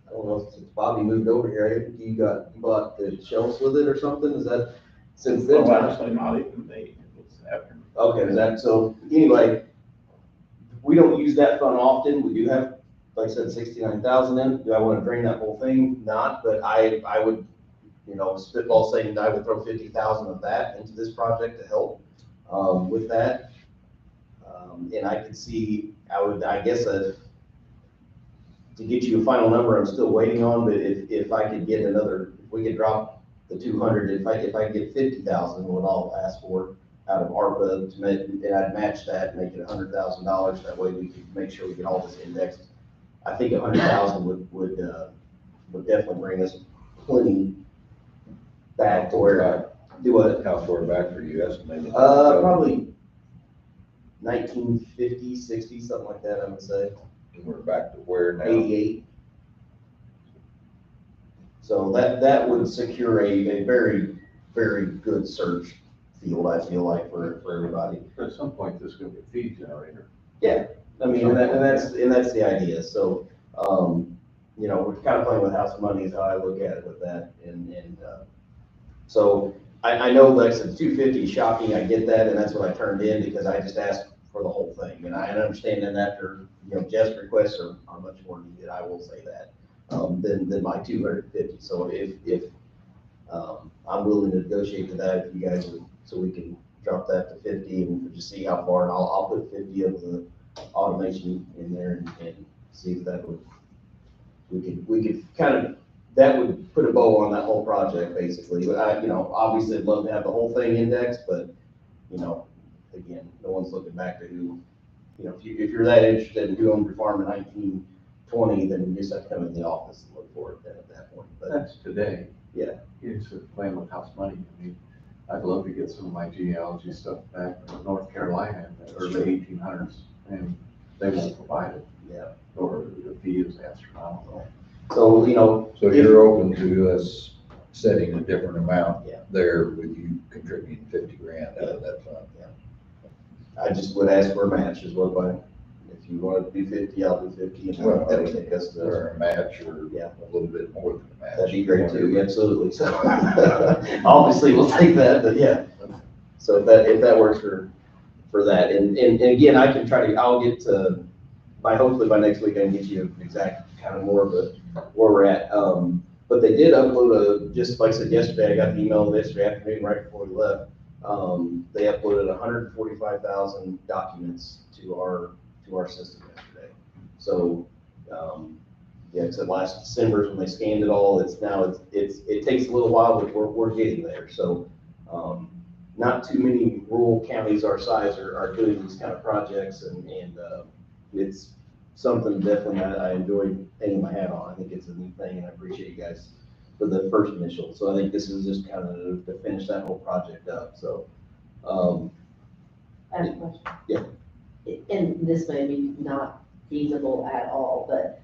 I don't know if since Bobby moved over here, you bought the shelves with it or something? Is that since then? Well, honestly, not even me. It's after. Okay, is that, so anyway, we don't use that fund often. We do have, like I said, 69,000 in. Do I want to drain that whole thing? Not, but I would, you know, spitball saying I would throw 50,000 of that into this project to help with that. And I could see, I guess, to get you a final number, I'm still waiting on, but if I could get another, if we could drop the 200, if I get 50,000, what I'll ask for out of ARPA to make, and I'd match that, make it $100,000. That way we could make sure we get all this indexed. I think 100,000 would definitely bring us plenty back to where, do what? How far back are you estimating? Probably 1950, 60, something like that, I would say. We're back to where now? 88. So that would secure a very, very good search field, I feel like, for everybody. But at some point, this is gonna be a feed generator. Yeah, I mean, and that's the idea. So, you know, we're kind of playing with house money is how I look at it with that. So I know, like I said, 250 is shocking. I get that, and that's what I turned in because I just asked for the whole thing. And I understand that after, you know, Jeff's requests are much more needed. I will say that, than my 250. So if I'm willing to negotiate to that, if you guys would, so we can drop that to 50 and just see how far, and I'll put 50 of the automation in there and see if that would, we could kind of, that would put a bow on that whole project, basically. But you know, obviously I'd love to have the whole thing indexed, but, you know, again, no one's looking back to who, you know, if you're that interested in who owned your farm in 1920, then you just have to come in the office and look for it then at that point. But That's today. Yeah. It's playing with house money. I mean, I'd love to get some of my genealogy stuff back from North Carolina in the early 1800s, and they won't provide it. Yeah. Or the fee is astronomical. So, you know. So you're open to us setting a different amount Yeah. there with you contributing 50 grand out of that fund? I just would ask for a match is what if you want to do 50, I'll do 50, and Well, that would take us to. Or a match, or Yeah. a little bit more than a match. That'd be great too, absolutely. So obviously we'll take that, but yeah. So if that works for that, and again, I can I'll get to, hopefully by next week, I can get you an exact kind of more of where we're at. But they did upload just like I said yesterday, I got the email yesterday afternoon right before we left. They uploaded 145,000 documents to our system yesterday. So, yeah, I said last December is when they scanned it all. It takes a little while, but we're getting there. So, not too many rural counties our size are doing these kind of projects, and it's something definitely I enjoy hanging my hat on. I think it's a neat thing, and I appreciate you guys for the first initial. So I think this is just kind of to finish that whole project up, so. I have a question. Yeah. And this may be not feasible at all, but,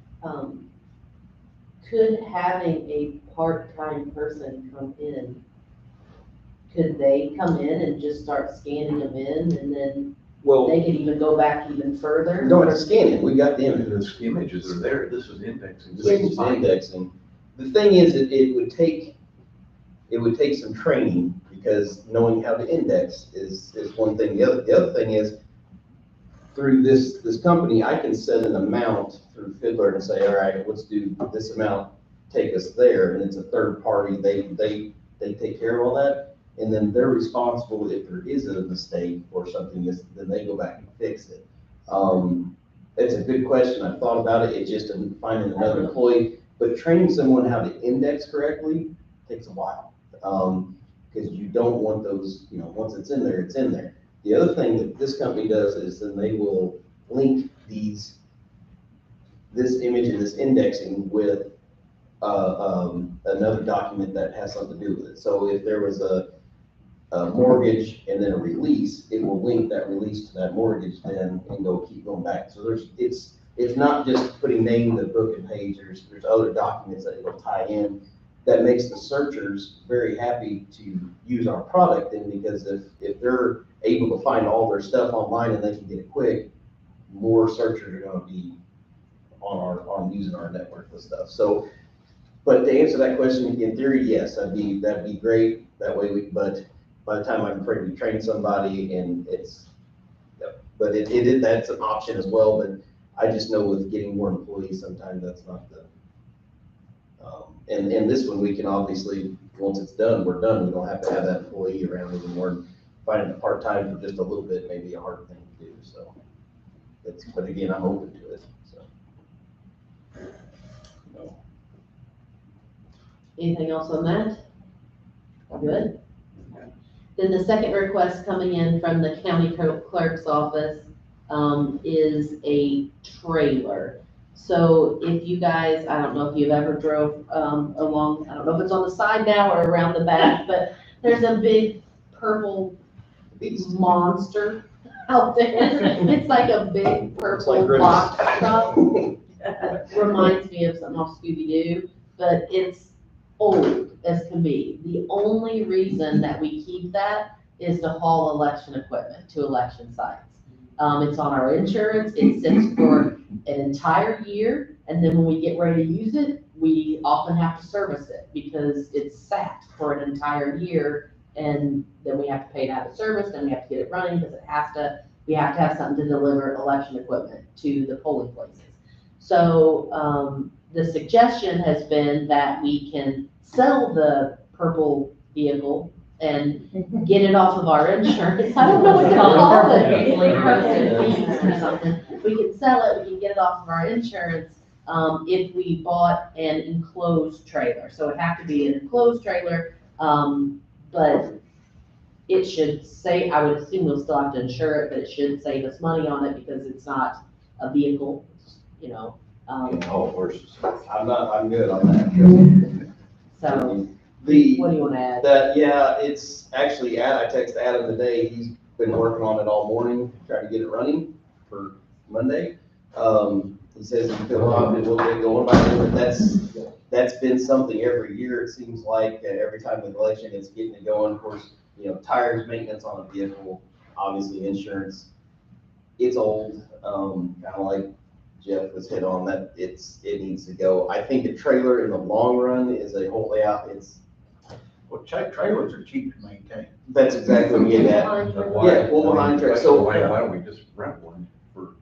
could having a part-time person come in, could they come in and just start scanning them in, and then Well, they could even go back even further? no, it's scanning, we got the images. The images are there, this is indexing. This is indexing. The thing is, it would take some training, because knowing how to index is one thing. The other thing is, through this company, I can set an amount through Fiddler and say, all right, let's do this amount, take us there, and it's a third party, they take care of all that, and then they're responsible if there is a mistake or something, then they go back and fix it. It's a good question, I've thought about it, it's just finding another employee, but training someone how to index correctly takes a while. Because you don't want those, once it's in there, it's in there. The other thing that this company does is then they will link this image and this indexing with another document that has something to do with it. So if there was a mortgage and then a release, it will link that release to that mortgage then and keep going back. So it's not just putting name, the book and page, there's other documents that it'll tie in. That makes the searchers very happy to use our product then, because if they're able to find all their stuff online and they can get it quick, more searchers are gonna be on using our network and stuff. So, but to answer that question, in theory, yes, that'd be great. That way but by the time I'm afraid to train somebody and but that's an option as well, but I just know with getting more employees, sometimes that's not the, and this one, we can obviously, once it's done, we're done. We don't have to have that employee around anymore. Finding a part-time for just a little bit may be a hard thing to do, so. But again, I'm open to it, so. Anything else on that? Good. Then the second request coming in from the county clerk's office, is a trailer. So if you guys, I don't know if you've ever drove, along, I don't know if it's on the side now or around the back, but there's a big purple monster out there. It's like a big purple box truck. Reminds me of something off Scooby-Doo, but it's old as can be. The only reason that we keep that is to haul election equipment to election sites. It's on our insurance, it sits for an entire year, and then when we get ready to use it, we often have to service it because it's sat for an entire year, and then we have to pay it out of service, then we have to get it running because we have to have something to deliver election equipment to the polling places. So, the suggestion has been that we can sell the purple vehicle and get it off of our insurance. I don't know what to call it. Or something. We can sell it, we can get it off of our insurance, if we bought an enclosed trailer. So it have to be an enclosed trailer, but it should say, I would assume we'll still have to insure it, but it should save us money on it because it's not a vehicle, All horses. I'm good on that. So, The, what do you want to add? it's actually, I texted Adam today, he's been working on it all morning, trying to get it running for Monday. He says he feels confident we'll get going by then, but that's been something every year, it seems like, every time the election, it's getting it going. Of course, tires, maintenance on a vehicle, obviously insurance. It's old, kind of like Jeff was hit on, that it needs to go. I think a trailer in the long run is a whole layout, Well, trailers are cheap to maintain. that's exactly what we get at. Yeah, pull behind trailer, so. Why don't we just rent one for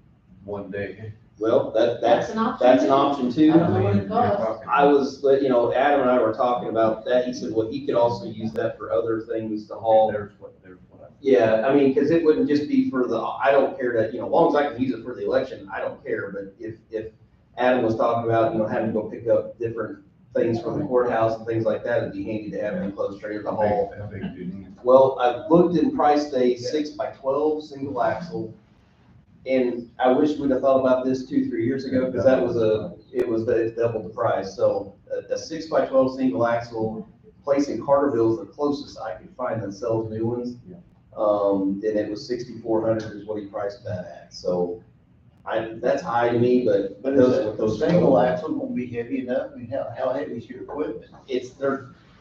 one day? Well, that's an option. that's an option too. I don't know what it costs. I was, Adam and I were talking about that. He said, well, he could also use that for other things to haul. There's what Yeah, I mean, because it wouldn't just be for I don't care that, as long as I can use it for the election, I don't care. But if Adam was talking about, having to go pick up different things from the courthouse and things like that, it'd be handy to have an enclosed trailer to haul. How big do you need? Well, I looked and priced a 6x12 single axle, and I wish we'd have thought about this 2-3 years ago, because it's double the price. So a 6x12 single axle, place in Carterville is the closest I could find that sells new ones. And it was 6,400 is what he priced that at. So that's high to me, but But those single axle won't be heavy enough, I mean, how heavy is your equipment?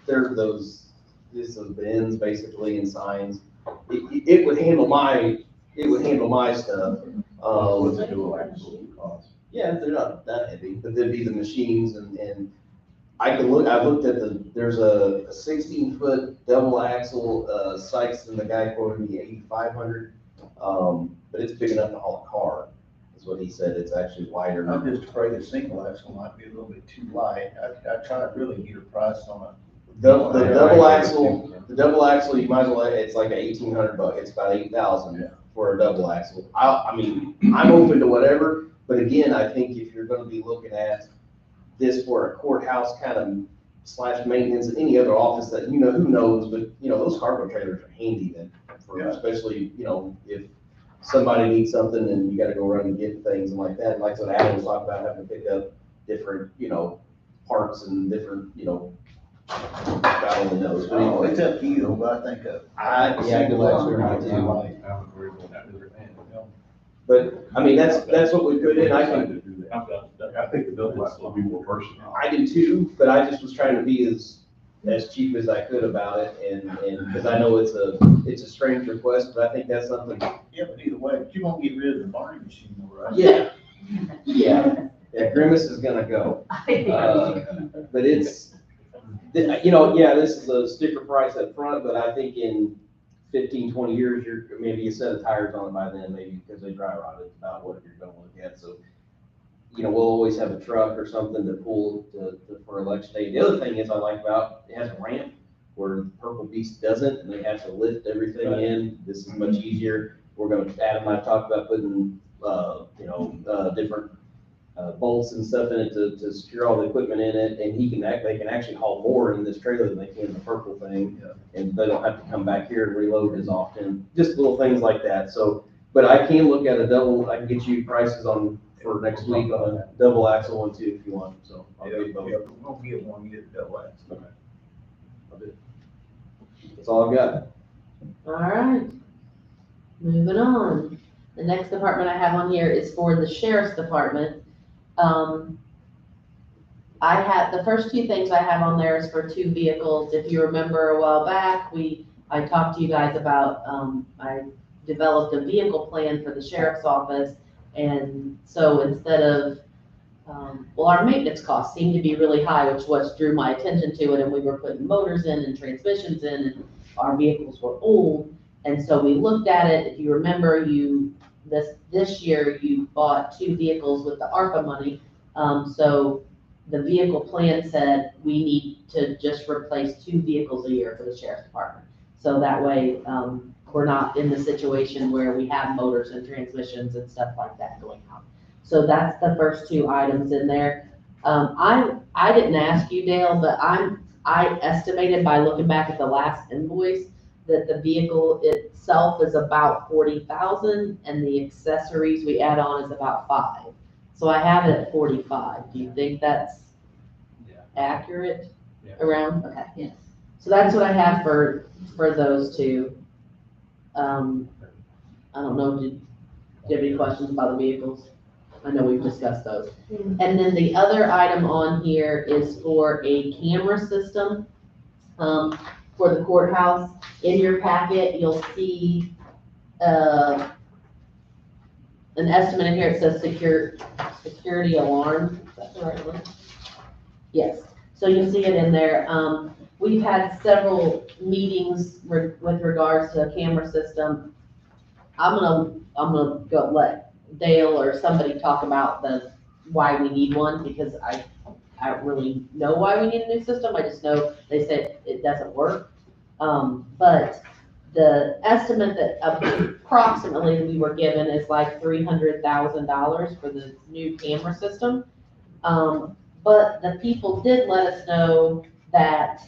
they're those bins basically and signs. It would handle my stuff. What's a dual axle cost? Yeah, they're not that heavy, but there'd be the machines and I looked at there's a 16-foot double axle, Sykes, and the guy quoted me 8,500. But it's big enough to haul a car, is what he said. It's actually wider. I'm just afraid the single axle might be a little bit too light. I try to really get a price on The double axle, you might as well, it's like $1,800. It's about 8,000 for a double axle. I mean, I'm open to whatever, but again, I think if you're gonna be looking at this for a courthouse kind of / maintenance and any other office that, who knows, but, those cargo trailers are handy then, especially, if somebody needs something and you gotta go run and get things and like that. And like what Adam was talking about, having to pick up different, parts and different, God only knows. But Oh, anyway, it's up to you, but I think yeah, good luck, sir. But, I mean, that's what we put in. I think the double axle will be more versatile. I do too, but I just was trying to be as cheap as I could about it, and, because I know it's a strange request, but I think that's something. Yeah, but either way, but you won't get rid of the marking machine, though, right? Yeah, Grimace is gonna go. But it's, this is a sticker price up front, but I think in 15, 20 years, maybe a set of tires on it by then, maybe, because they dry rot. It's about what you're gonna look at, so. We'll always have a truck or something to pull for election day. The other thing is I like about, it has a ramp where Purple Beast doesn't, and they have to lift everything in. This is much easier. Adam and I talked about putting, different bolts and stuff in it to secure all the equipment in it, and they can actually haul more in this trailer than they can in the purple thing. And they don't have to come back here and reload as often, just little things like that. So, but I can look at I can get you prices for next week on a double axle one too, if you want, so. I'll get you both. Yeah, we won't get one, get a double axle. Okay. I'll do it. That's all I've got. All right. Moving on. The next department I have on here is for the sheriff's department. The first two things I have on there is for 2 vehicles. If you remember a while back, I talked to you guys about, I developed a vehicle plan for the sheriff's office. And so instead of, our maintenance costs seemed to be really high, which drew my attention to it. And we were putting motors in and transmissions in, and our vehicles were old. And so we looked at it. If you remember, this year you bought 2 vehicles with the ARPA money. So the vehicle plan said we need to just replace 2 vehicles a year for the sheriff's department. So that way, we're not in the situation where we have motors and transmissions and stuff like that going on. So that's the first 2 items in there. I didn't ask you, Dale, but I estimated by looking back at the last invoice that the vehicle itself is about 40,000 and the accessories we add on is about 5. So I have it at 45. Do you think that's accurate? Around? Okay. Yes. So that's what I have for those 2. I don't know, do you have any questions about the vehicles? I know we've discussed those. And then the other item on here is for a camera system, for the courthouse. In your packet, you'll see, an estimate in here. It says security alarm. Is that the right one? Yes. So you'll see it in there. We've had several meetings with regards to a camera system. I'm gonna go let Dale or somebody talk about why we need one, because I don't really know why we need a new system. I just know they said it doesn't work. But the estimate that approximately we were given is like $300,000 for the new camera system. But the people did let us know that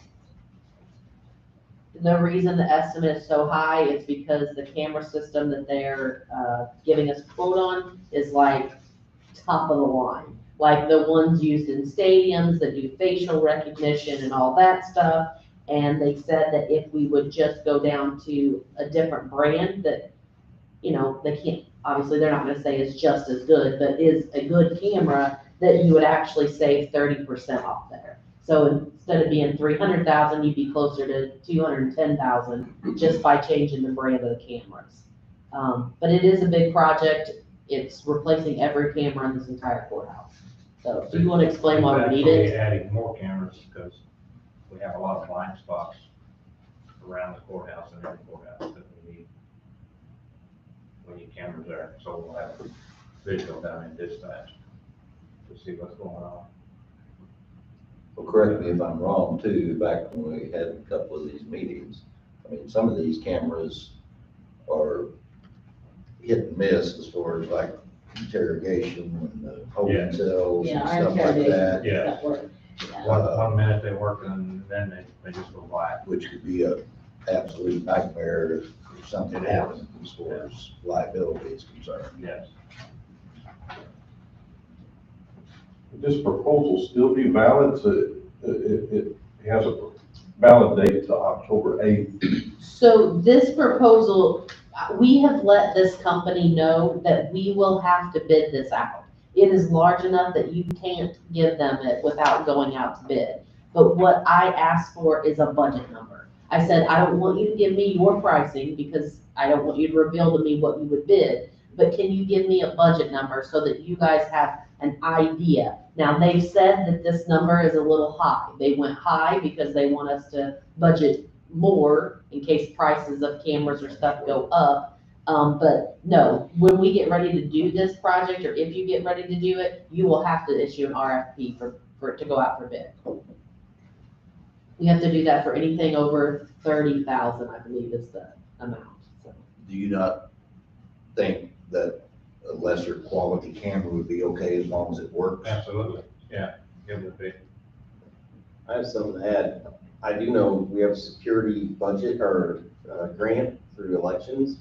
the reason the estimate is so high is because the camera system that they're, giving us a quote on is like top of the line. Like the ones used in stadiums that do facial recognition and all that stuff. And they said that if we would just go down to a different brand that, you know, they can't, obviously they're not gonna say it's just as good, but is a good camera, that you would actually save 30% off there. So instead of being 300,000, you'd be closer to 210,000 just by changing the brand of the cameras. But it is a big project. It's replacing every camera in this entire courthouse. So do you want to explain why we need it? We're adding more cameras because we have a lot of blind spots around the courthouse and every courthouse that we need cameras there. So we'll have visual down in dispatch to see what's going on. Well, correct me if I'm wrong too, back when we had a couple of these meetings, I mean, some of these cameras are hit and miss as far as like interrogation and the holding cells and stuff like that. Yeah. That work. One minute they work and then they just go black. Which could be a absolute nightmare if something happens as far as liability is concerned. Yes. Would this proposal still be valid? So it has a valid date to October 8th. So this proposal, we have let this company know that we will have to bid this out. It is large enough that you can't give them it without going out to bid. But what I asked for is a budget number. I said, I don't want you to give me your pricing because I don't want you to reveal to me what you would bid. But can you give me a budget number so that you guys have an idea? Now, they've said that this number is a little high. They went high because they want us to budget more in case prices of cameras or stuff go up. But no, when we get ready to do this project, or if you get ready to do it, you will have to issue an RFP for it to go out for bid. You have to do that for anything over 30,000, I believe is the amount. So. Do you not think that a lesser quality camera would be okay as long as it works? Absolutely. Yeah, it would be. I have something to add. I do know we have a security budget or grant through elections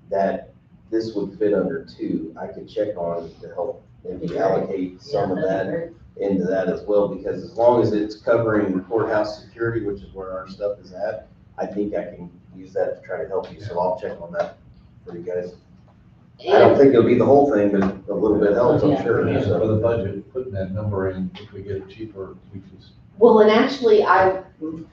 that this would fit under too. I could check on to help maybe allocate some of that into that as well, because as long as it's covering courthouse security, which is where our stuff is at, I think I can use that to try to help you. So I'll check on that for you guys. I don't think it'll be the whole thing, but a little bit helps, I'm sure. For So, the budget, putting that number in, if we get it cheaper, we just. Well, and actually, I would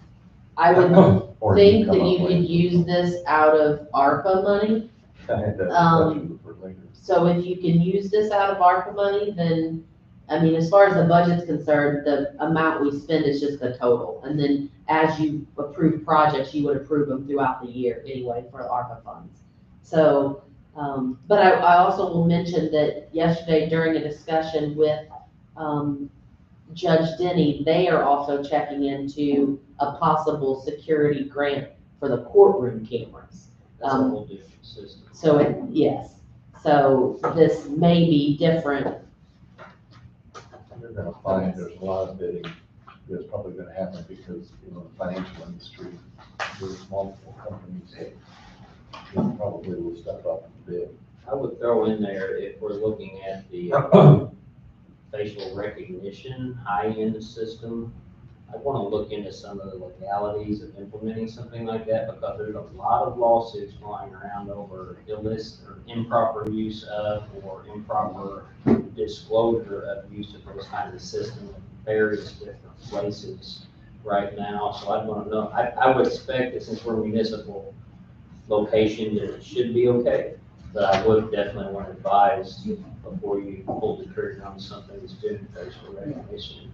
Or think come that up you with- could use this out of ARPA money. I had that Um, budgeted for later. So if you can use this out of ARPA money, then, I mean, as far as the budget's concerned, the amount we spend is just the total. And then as you approve projects, you would approve them throughout the year anyway for ARPA funds. So, but I also will mention that yesterday during a discussion with, Judge Denny, they are also checking into a possible security grant for the courtroom cameras. That's a whole different system. So yes, so this may be different. You're gonna find there's a lot of bidding that's probably gonna happen because, you know, the financial industry, there's multiple companies that probably will step up and bid. I would throw in there, if we're looking at the facial recognition high-end system, I want to look into some of the legalities of implementing something like that, because there's a lot of lawsuits flying around over illicit or improper use of, or improper disclosure of use of those kinds of systems in various different places right now. So I'd want to know, I would expect that since we're a municipal location, that it should be okay. But I would definitely want to advise before you pull the trigger on something that's doing facial recognition.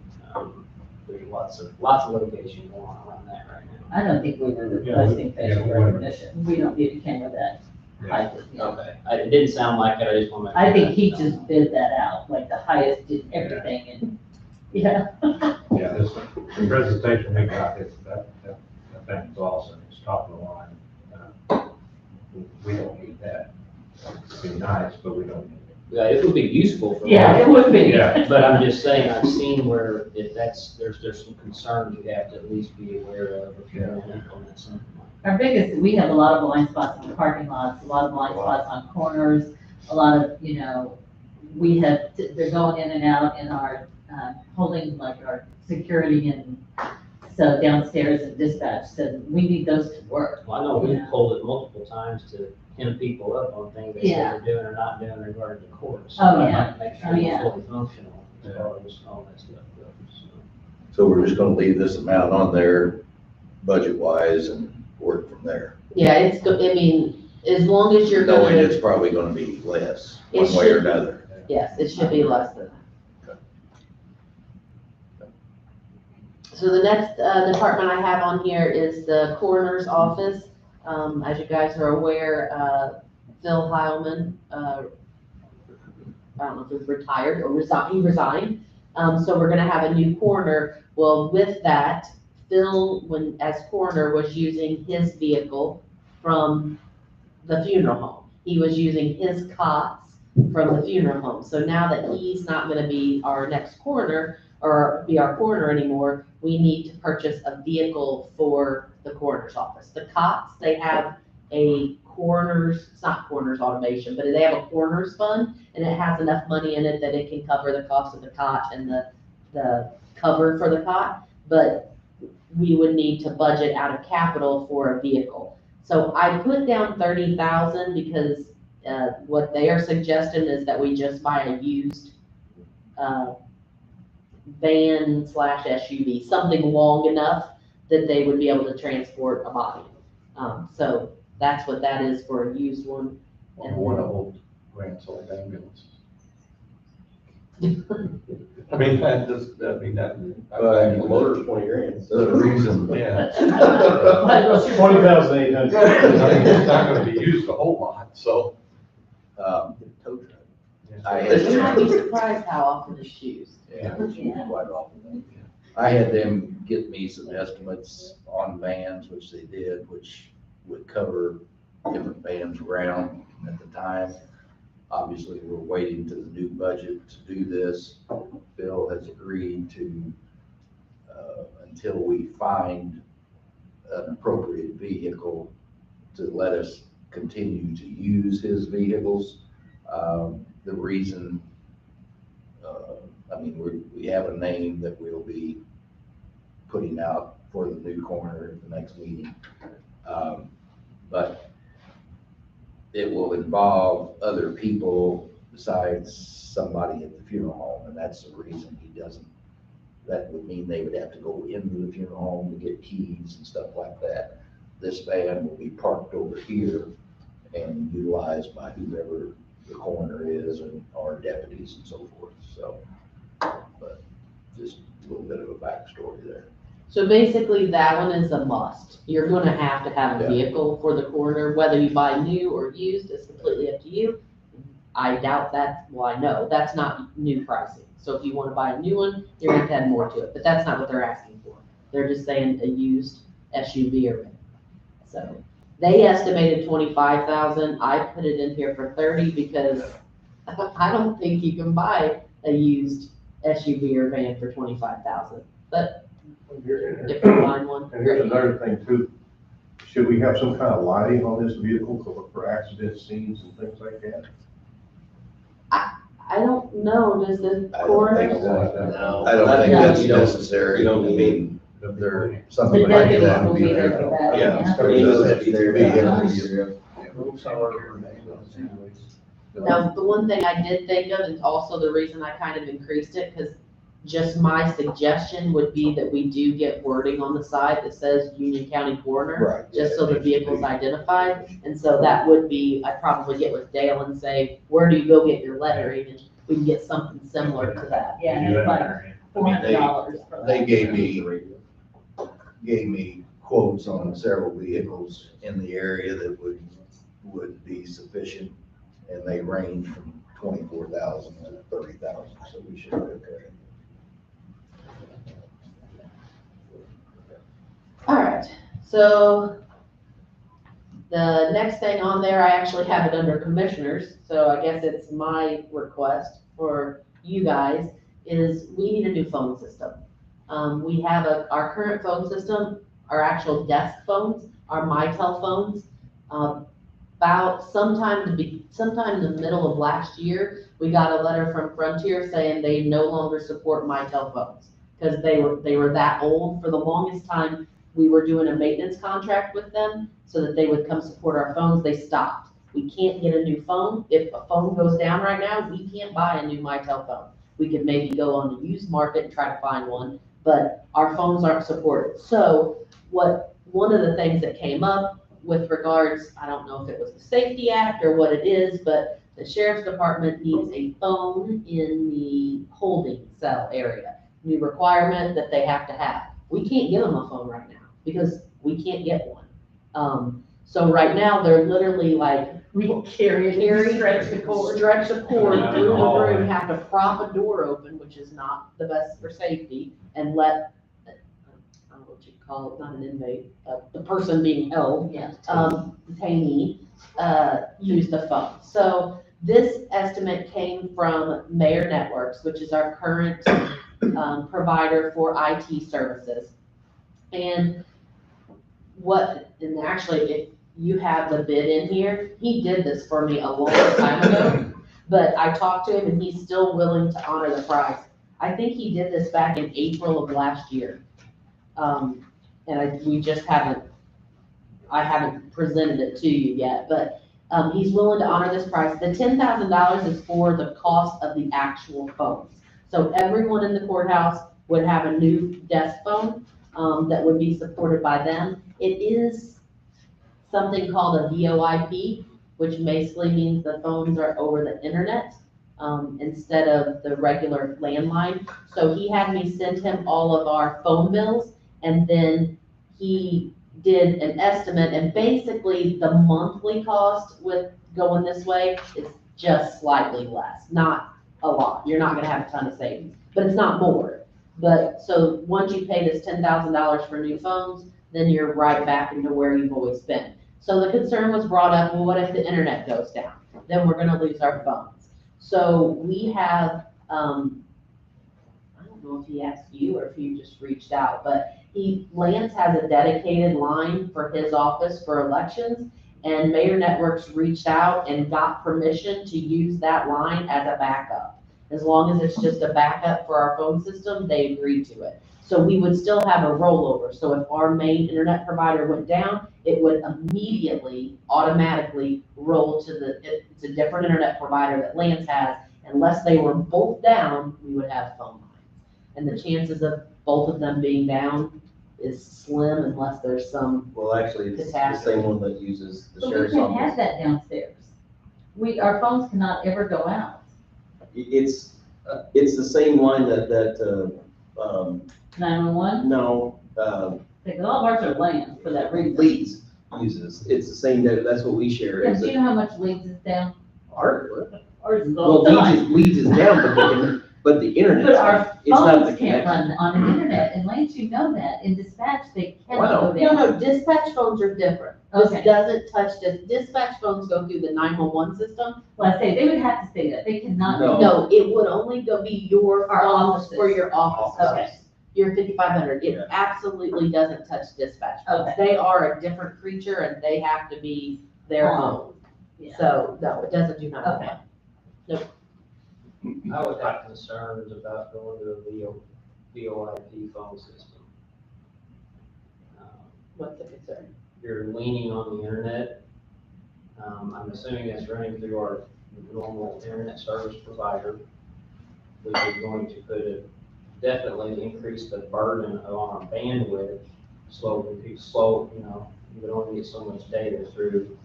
There's lots of litigation going on around that right now. I don't think we were requesting facial recognition. We don't need a camera that high. Okay, it didn't sound like it, I just want to. I think he just bid that out, like the highest did everything and, yeah. Yeah, this presentation we got, that thing's awesome. It's top of the line. We don't need that. It'd be nice, but we don't need it. Yeah, it would be useful for. Yeah, it would be. Yeah. But I'm just saying, I've seen where if there's some concerns you have to at least be aware of if you're gonna implement something like Our biggest, we have a lot of blind spots in the parking lots, a lot of blind spots on corners, a lot of, we have, they're going in and out in our, holding like our security and so downstairs and dispatch, so we need those to work. that. Well, I know we've Yeah. pulled it multiple times to pin people up on things they say Yeah. they're doing or not doing regarding the courts. Oh, yeah. Make Oh, sure yeah. it's fully functional as far as all that stuff goes, so. So we're just gonna leave this amount on there, budget-wise, and work from there. Yeah, I mean, as long as you're Knowing gonna, it's probably gonna be less, It one way or should- another. yes, it should be less than that. So the next, department I have on here is the coroner's office. As you guys are aware, Phil Heilman, I don't know if he's retired or he resigned. So we're gonna have a new coroner. Well, with that, Phil, when, as coroner, was using his vehicle from the funeral home. He was using his cots from the funeral home. So now that he's not gonna be our next coroner, or be our coroner anymore, we need to purchase a vehicle for the coroner's office. The cots, they have a coroner's, it's not coroner's automation, but they have a coroner's fund, and it has enough money in it that it can cover the cost of the cot and the cover for the cot, but we would need to budget out of capital for a vehicle. So I put down 30,000 because, what they are suggesting is that we just buy a used, van slash SUV, something long enough that they would be able to transport a body. So that's what that is for a used one. Or one of old grants old ambulances. I mean, that just, I mean, that. The motor's 20 grand. The reason, Yeah. 20,800. I mean, it's not gonna be used a whole lot, so. tow truck. I But you might be had, surprised how often it's used. yeah, Yeah. quite often. I had them get me some estimates on vans, which they did, which would cover different vans around at the time. Obviously, we're waiting to the new budget to do this. Bill has agreed to, until we find an appropriate vehicle, to let us continue to use his vehicles. The reason, I mean, we have a name that we'll be putting out for the new coroner at the next meeting. But it will involve other people besides somebody at the funeral home, and that's the reason he doesn't. That would mean they would have to go into the funeral home to get keys and stuff like that. This van will be parked over here and utilized by whoever the coroner is and our deputies and so forth, so. But just a little bit of a backstory there. So basically, that one is a must. You're gonna have to have a Yeah. vehicle for the coroner, whether you buy new or used, it's completely up to you. I doubt that, well, I know, that's not new pricing. So if you wanna buy a new one, you're gonna have to add more to it, but that's not what they're asking for. They're just saying a used SUV or van. So, they estimated 25,000, I put it in here for 30 because I don't think you can buy a used SUV or van for 25,000. But if you find one, And here's great. another thing too. Should we have some kind of lighting on this vehicle for accident scenes and things like that? I don't know, does the I don't coroner? think so. No. I don't think No. that's You don't- necessary. you don't I need- mean, there, The something like deputies that will would be be there there. for that, Yeah. yeah. Now, the one thing I did think of, and also the reason I kind of increased it, because just my suggestion would be that we do get wording on the side that says Union County Coroner, Right. just so the vehicle's identified. And so that would be, I'd probably get with Dale and say, where do you go get your lettering? And we can get something similar to that. Yeah, and it's like $400 for that. They gave me quotes on several vehicles in the area that would be sufficient, and they range from 24,000 to 30,000, so we should be okay. All right, so The next thing on there, I actually have it under commissioners, so I guess it's my request for you guys, is we need a new phone system. We have our current phone system, our actual desk phones, are Mitel phones. About sometime in the middle of last year, we got a letter from Frontier saying they no longer support Mitel phones, because they were that old. For the longest time, we were doing a maintenance contract with them so that they would come support our phones. They stopped. We can't get a new phone. If a phone goes down right now, we can't buy a new Mitel phone. We could maybe go on the used market and try to find one, but our phones aren't supported. So one of the things that came up with regards, I don't know if it was the Safety Act or what it is, but the Sheriff's Department needs a phone in the holding cell area. New requirement that they have to have. We can't give them a phone right now because we can't get one. So right now, they're literally like, We carry it, stretch the cord. Stretch the cord Yeah, through the hallway. room, have to prop a door open, which is not the best for safety, and let, I don't know what you call it, not an inmate, the person being held, Yeah. detainee, use the phone. So this estimate came from Mayor Networks, which is our current, provider for IT services. And actually, if you have the bid in here, he did this for me a long time ago, but I talked to him and he's still willing to honor the price. I think he did this back in April of last year. We just I haven't presented it to you yet, but, he's willing to honor this price. The $10,000 is for the cost of the actual phones. So everyone in the courthouse would have a new desk phone, that would be supported by them. It is something called a VoIP, which basically means the phones are over the internet, instead of the regular landline. So he had me send him all of our phone bills, and then he did an estimate, and basically the monthly cost with going this way is just slightly less, not a lot. You're not gonna have a ton of savings, but it's not more. But, so once you pay this $10,000 for new phones, then you're right back into where you've always been. So the concern was brought up, well, what if the internet goes down? Then we're gonna lose our phones. So we have, I don't know if he asked you or if you just reached out, but Lance has a dedicated line for his office for elections, and Mayor Networks reached out and got permission to use that line as a backup. As long as it's just a backup for our phone system, they agreed to it. So we would still have a rollover. So if our main internet provider went down, it would immediately, automatically roll to it's a different internet provider that Lance has. Unless they were both down, we would have phone lines. And the chances of both of them being down is slim unless there's some, Well, actually, it's the Catastrophe. same one that uses the But we sheriff's can't have office. that downstairs. Our phones cannot ever go out. It's the same line that, 911, no, because all of ours are land for that reason. Leeds uses. It's the same, that's what we share. Yeah, Is do you know how much Leeds is down? Our, Ours is all well, the time. Leeds is down, but the internet. But our It's not the phones can't connection. run on the internet, and Lance, you know that, in dispatch, they cannot Wow. go down. no, dispatch phones are different. This Okay. doesn't touch dispatch phones go through the 911 system. Well, I say, they would have to say that, they cannot. No. No, it would only be your Our office offices. for your office. Okay. Your 5500. It Yeah. absolutely doesn't touch dispatch phones. Okay. They are a different creature and they have to be their On. own. Yeah. So, no, it doesn't do 911. I would have concerns about going to a VoIP phone system. What's the concern? You're leaning on the internet. I'm assuming it's running through our normal internet service provider, which is going to definitely increase the burden on our bandwidth. You would only get so much data through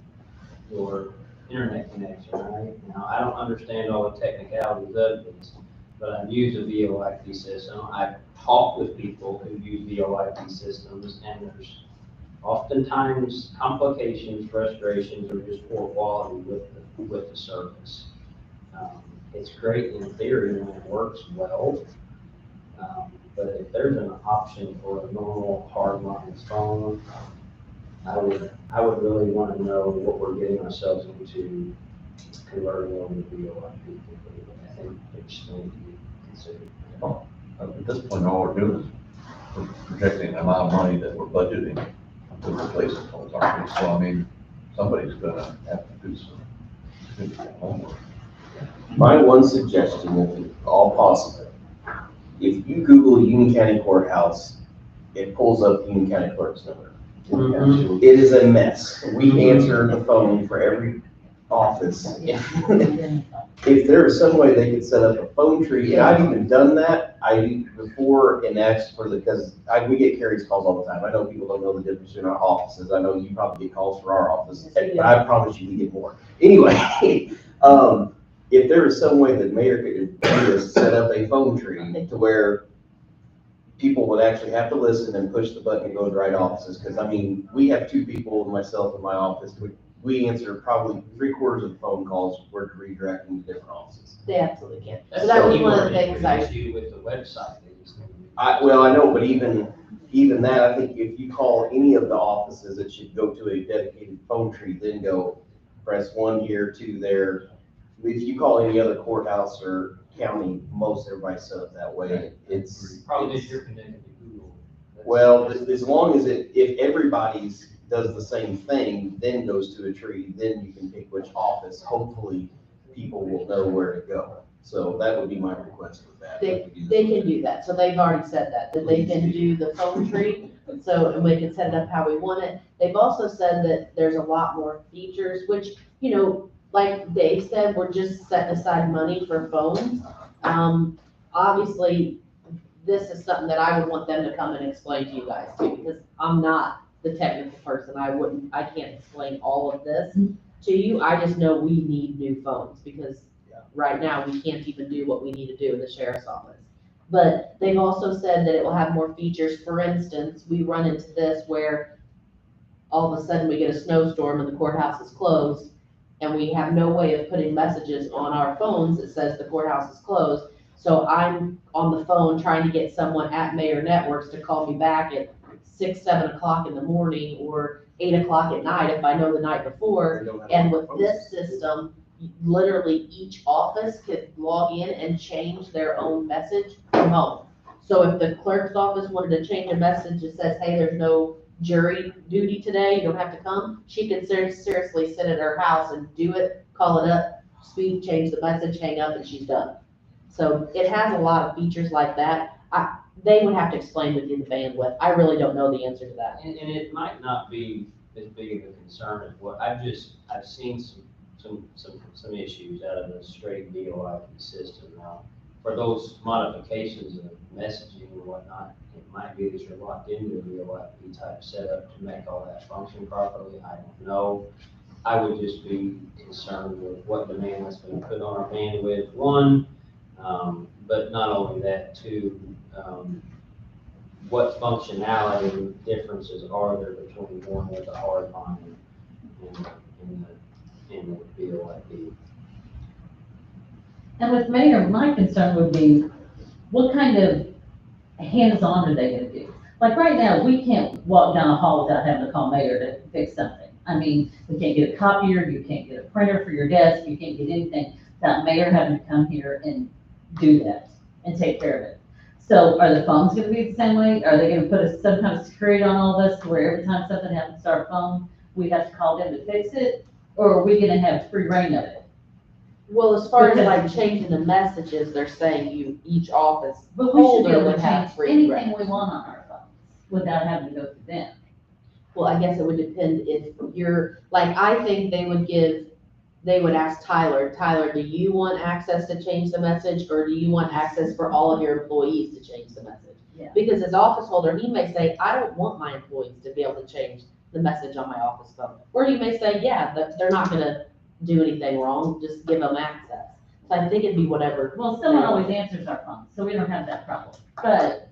your internet connection, right? Now, I don't understand all the technicalities of this, but I've used a VoIP system. I've talked with people who use VoIP systems, and there's oftentimes complications, frustrations, or just poor quality with the service. It's great in theory when it works well, but if there's an option for a normal hardline phone, I would really want to know what we're getting ourselves into converting over to VoIP. I think there's going to be considered. At this point, all we're doing is we're projecting the amount of money that we're budgeting to replace the phones, aren't we? So, I mean, somebody's gonna have to do some homework. My one suggestion, if at all possible, if you Google Union County Courthouse, it pulls up Union County Clerk's number. Mhm. It is a mess. We answer the phone for every office. If there is some way they could set up a phone tree, and I've even done that, before and asked for because we get Carrie's calls all the time. I know people don't know the difference between our offices. I know you probably get calls for our office, but I promise you we get more. Anyway, if there is some way that mayor could do this, set up a phone tree to where people would actually have to listen and push the button and go to the right offices, because I mean, we have two people, myself in my office, we answer probably 3/4 of the phone calls, we're redirecting to different offices. They absolutely can. That's So that was the one of the keyboard things I, issue with the website. They just need to- Well, I know, but even that, I think if you call any of the offices, it should go to a dedicated phone tree, then go press 1 here, 2 there. If you call any other courthouse or county, most everybody set up that way. It's. Problem is you're connected to Google. That's- Well, as long as if everybody's does the same thing, then goes to a tree, then you can pick which office, hopefully people will know where to go. So that would be my request with that. they can do that. So they've already said that they can do the phone tree. So, and we can set it up how we want it. They've also said that there's a lot more features, which, you know, like Dave said, we're just setting aside money for phones. Obviously, this is something that I would want them to come and explain to you guys too, because I'm not the technical person. I can't explain all of this to you. I just know we need new phones because right now we can't even do what we need to do in the sheriff's office. But they've also said that it will have more features. For instance, we run into this where all of a sudden we get a snowstorm and the courthouse is closed and we have no way of putting messages on our phones that says the courthouse is closed. So I'm on the phone trying to get someone at Mayor Networks to call me back at 6, 7 o'clock in the morning or 8 o'clock at night if I know the night before. And with this system, literally each office could log in and change their own message from home. So if the clerk's office wanted to change a message that says, hey, there's no jury duty today, you don't have to come, she could seriously sit at her house and do it, call it up, speak, change the message, hang up, and she's done. So it has a lot of features like that. They would have to explain with you the bandwidth. I really don't know the answer to that. And it might not be as big of a concern as what, I've seen some issues out of the straight VoIP system now. For those modifications of messaging and whatnot, it might be that you're locked into a VoIP type setup to make all that function properly. I don't know. I would just be concerned with what demand has been put on our bandwidth, one, but not only that, two, what functionality differences are there between one with a hard line and the VoIP? And with Mayor, my concern would be, what kind of hands-on are they gonna do? Like right now, we can't walk down a hall without having to call Mayor to fix something. I mean, we can't get a copier, you can't get a printer for your desk, you can't get anything without Mayor having to come here and do that and take care of it. So are the phones gonna be the same way? Are they gonna put some kind of security on all of us to where every time something happens to our phone, we have to call them to fix it? Or are we gonna have free reign of it? Well, as far as like changing the messages, they're saying each office But we should be holder able would to have change free anything reign. we want on our phones without having to go through them. Well, I guess it would depend if you're, like, I think they would ask Tyler, do you want access to change the message, or do you want access for all of your employees to change the message? Yeah. Because as office holder, he may say, I don't want my employees to be able to change the message on my office phone. Or he may say, yeah, they're not gonna do anything wrong, just give them access. So I think it'd be whatever. Well, someone always answers our phones, so we don't have that problem. But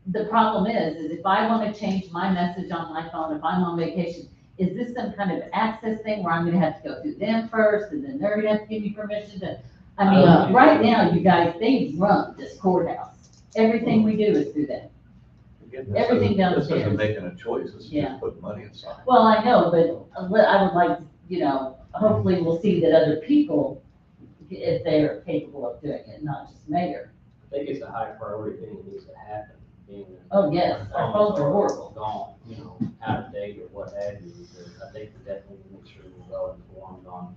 the problem is if I want to change my message on my phone, if I'm on vacation, is this some kind of access thing where I'm gonna have to go through them first, and then they're gonna have to give me permission to? I mean, right now, you guys, they run this courthouse. Everything we do is through them. Again, this Everything isn't- This downstairs. isn't making a choice, it's Yeah. just putting money aside. Well, I know, but what I would like, hopefully we'll see that other people, if they are capable of doing it, not just mayor. I think it's a high priority thing that needs to happen, being that. Oh, yes, our phones are horrible. Gone, out of date or what have you, but I think we definitely need to make sure we're well informed on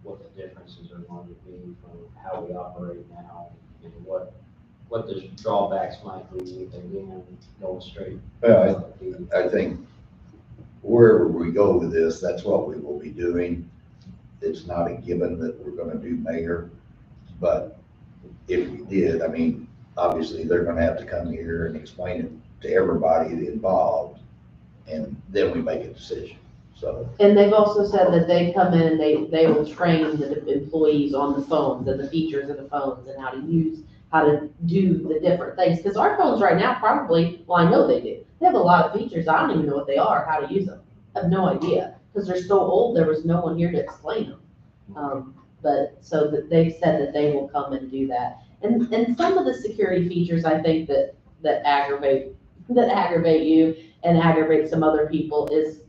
what the differences are going to be from how we operate now and what the drawbacks might be, again, going straight. Well, I think wherever we go with this, that's what we will be doing. It's not a given that we're gonna do mayor, but if we did, I mean, obviously, they're gonna have to come here and explain it to everybody involved, and then we make a decision, so. And they've also said that they come in and they will train the employees on the phones and the features of the phones and how to do the different things. Because our phones right now probably, well, I know they do. They have a lot of features. I don't even know what they are, how to use them. I have no idea. Because they're so old, there was no one here to explain them. But so that they've said that they will come and do that. And some of the security features, I think that aggravate you and aggravate some other people is,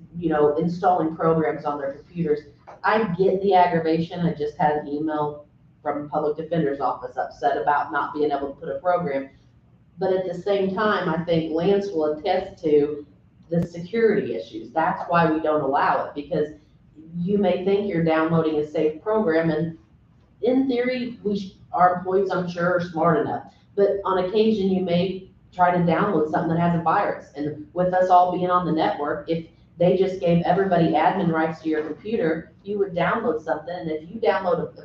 installing programs on their computers. I get the aggravation. I just had an email from Public Defender's Office upset about not being able to put a program. But at the same time, I think Lance will attest to the security issues. That's why we don't allow it, because you may think you're downloading a safe program, and in theory, our employees, I'm sure, are smart enough. But on occasion, you may try to download something that has a virus. And with us all being on the network, if they just gave everybody admin rights to your computer, you would download something, and if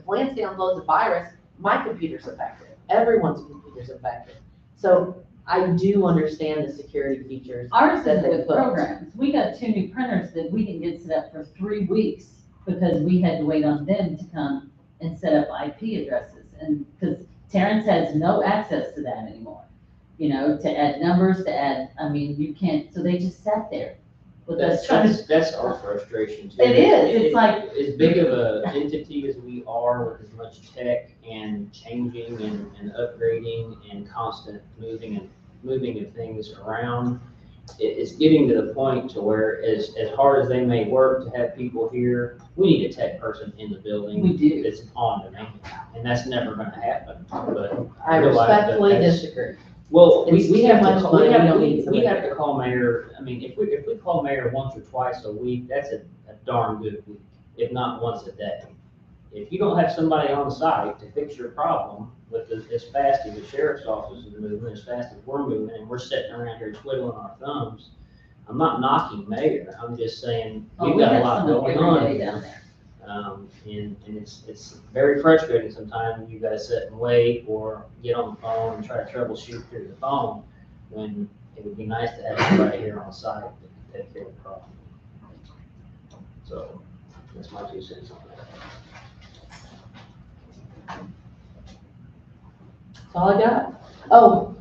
Lance downloads a virus, my computer's affected. Everyone's computer's affected. So I do understand the security features. Ours that is they with put. programs. We got 2 new printers that we didn't get set up for 3 weeks because we had to wait on them to come and set up IP addresses. And because Terrence has no access to that anymore, to add numbers, you can't, so they just sat there with us trying to. That's our frustration too. It is, it's like. As big of an entity as we are with as much tech and changing and upgrading and constant moving of things around, it's getting to the point to where as hard as they may work to have people here, we need a tech person in the building. We do. That's on demand, and that's never gonna happen, but. I realize that respectfully that's- disagree. Well, It's we too have much to, call- money. we We don't have, need we somebody have to there. call mayor, if we call mayor once or twice a week, that's a darn good week, if not once a day. If you don't have somebody on site to fix your problem as fast as the sheriff's office is moving, as fast as we're moving, and we're sitting around here twiddling our thumbs, I'm not knocking mayor, I'm just saying, we've got a lot going on. Every day down there. And it's very frustrating sometimes when you guys sit and wait or get on the phone and try to troubleshoot through the phone, when it would be nice to have somebody here on site that can take care of the problem. So, that's my 2 cents on that. That's all I got. Oh,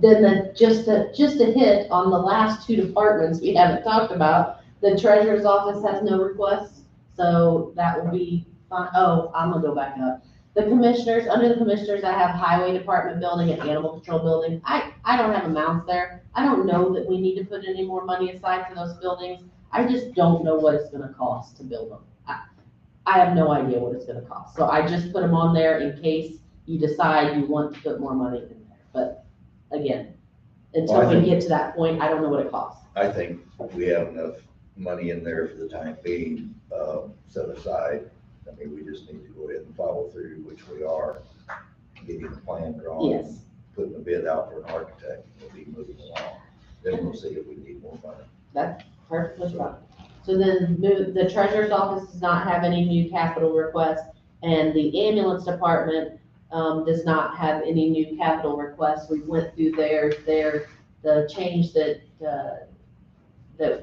then just a hit on the last 2 departments we haven't talked about. The treasurer's office has no requests, so that will be fine. Oh, I'm gonna go back up. Under the commissioners, I have highway department building and animal control building. I don't have amounts there. I don't know that we need to put any more money aside for those buildings. I just don't know what it's gonna cost to build them. I have no idea what it's gonna cost. So I just put them on there in case you decide you want to put more money in there. But again, until we get to that point, I don't know what it costs. I think we have enough money in there for the time being, set aside. I mean, we just need to go ahead and follow through, which we are, getting the plan drawn. Yes. Putting a bid out for an architect, and we'll be moving along. Then we'll see if we need more money. That's perfectly fine. So then the treasurer's office does not have any new capital requests, and the ambulance department does not have any new capital requests. We went through the change that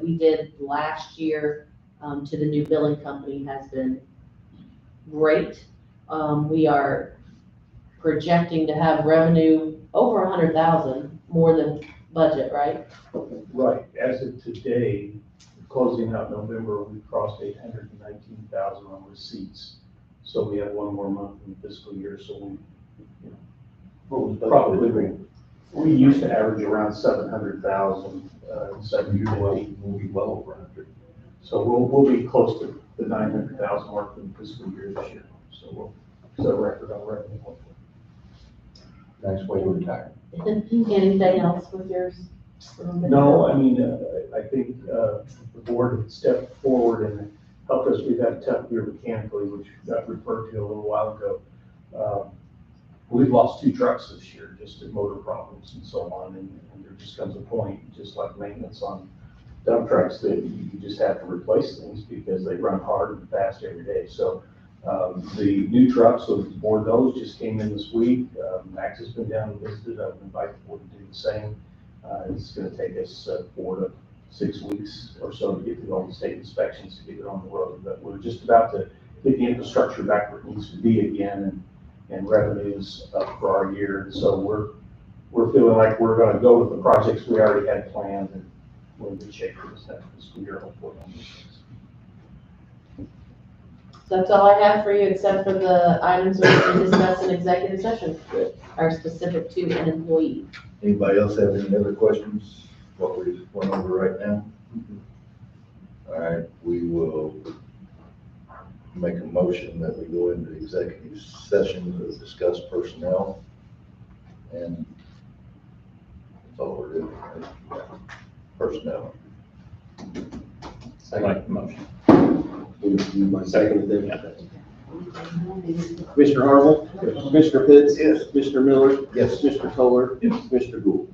we did last year to the new billing company has been great. We are projecting to have revenue over 100,000 more than budget, right? Right, as of today, closing out November, we crossed 819,000 on receipts. So we have 1 more month in the fiscal year, so we, What was probably budgeted? We used to average around 700,000, We'll 750. be well over 100. So we'll be close to the 900,000 mark in the fiscal year this year. So we'll set a record on revenue. Nice way to retire. Anything else with yours? No, I mean, I think the board had stepped forward and helped us. We've had a tough year mechanically, which got referred to a little while ago. We've lost 2 trucks this year, just to motor problems and so on, and there just comes a point, just like maintenance on dump trucks, that you just have to replace things because they run hard and fast every day. So the new trucks, so the board those just came in this week. Max has been down and visited. I've invited the board to do the same. It's gonna take us 4 to 6 weeks or so to get through all the state inspections to get it on the road. But we're just about to get the infrastructure back where it needs to be again, and revenues up for our year. And so we're feeling like we're gonna go with the projects we already had planned, and we're in good shape for this next fiscal year, hopefully. On these things. That's all I have for you, except for the items we can discuss in executive session are specific to an employee. Anybody else have any other questions, what we just went over right now? All right, we will make a motion that we go into executive session to discuss personnel. And that's all we're doing, right? Personnel. I like the motion. My second thing. Commissioner Harville? Commissioner Pitts? Yes. Commissioner Miller? Yes. Commissioner Kohler? Yes. Commissioner Gould?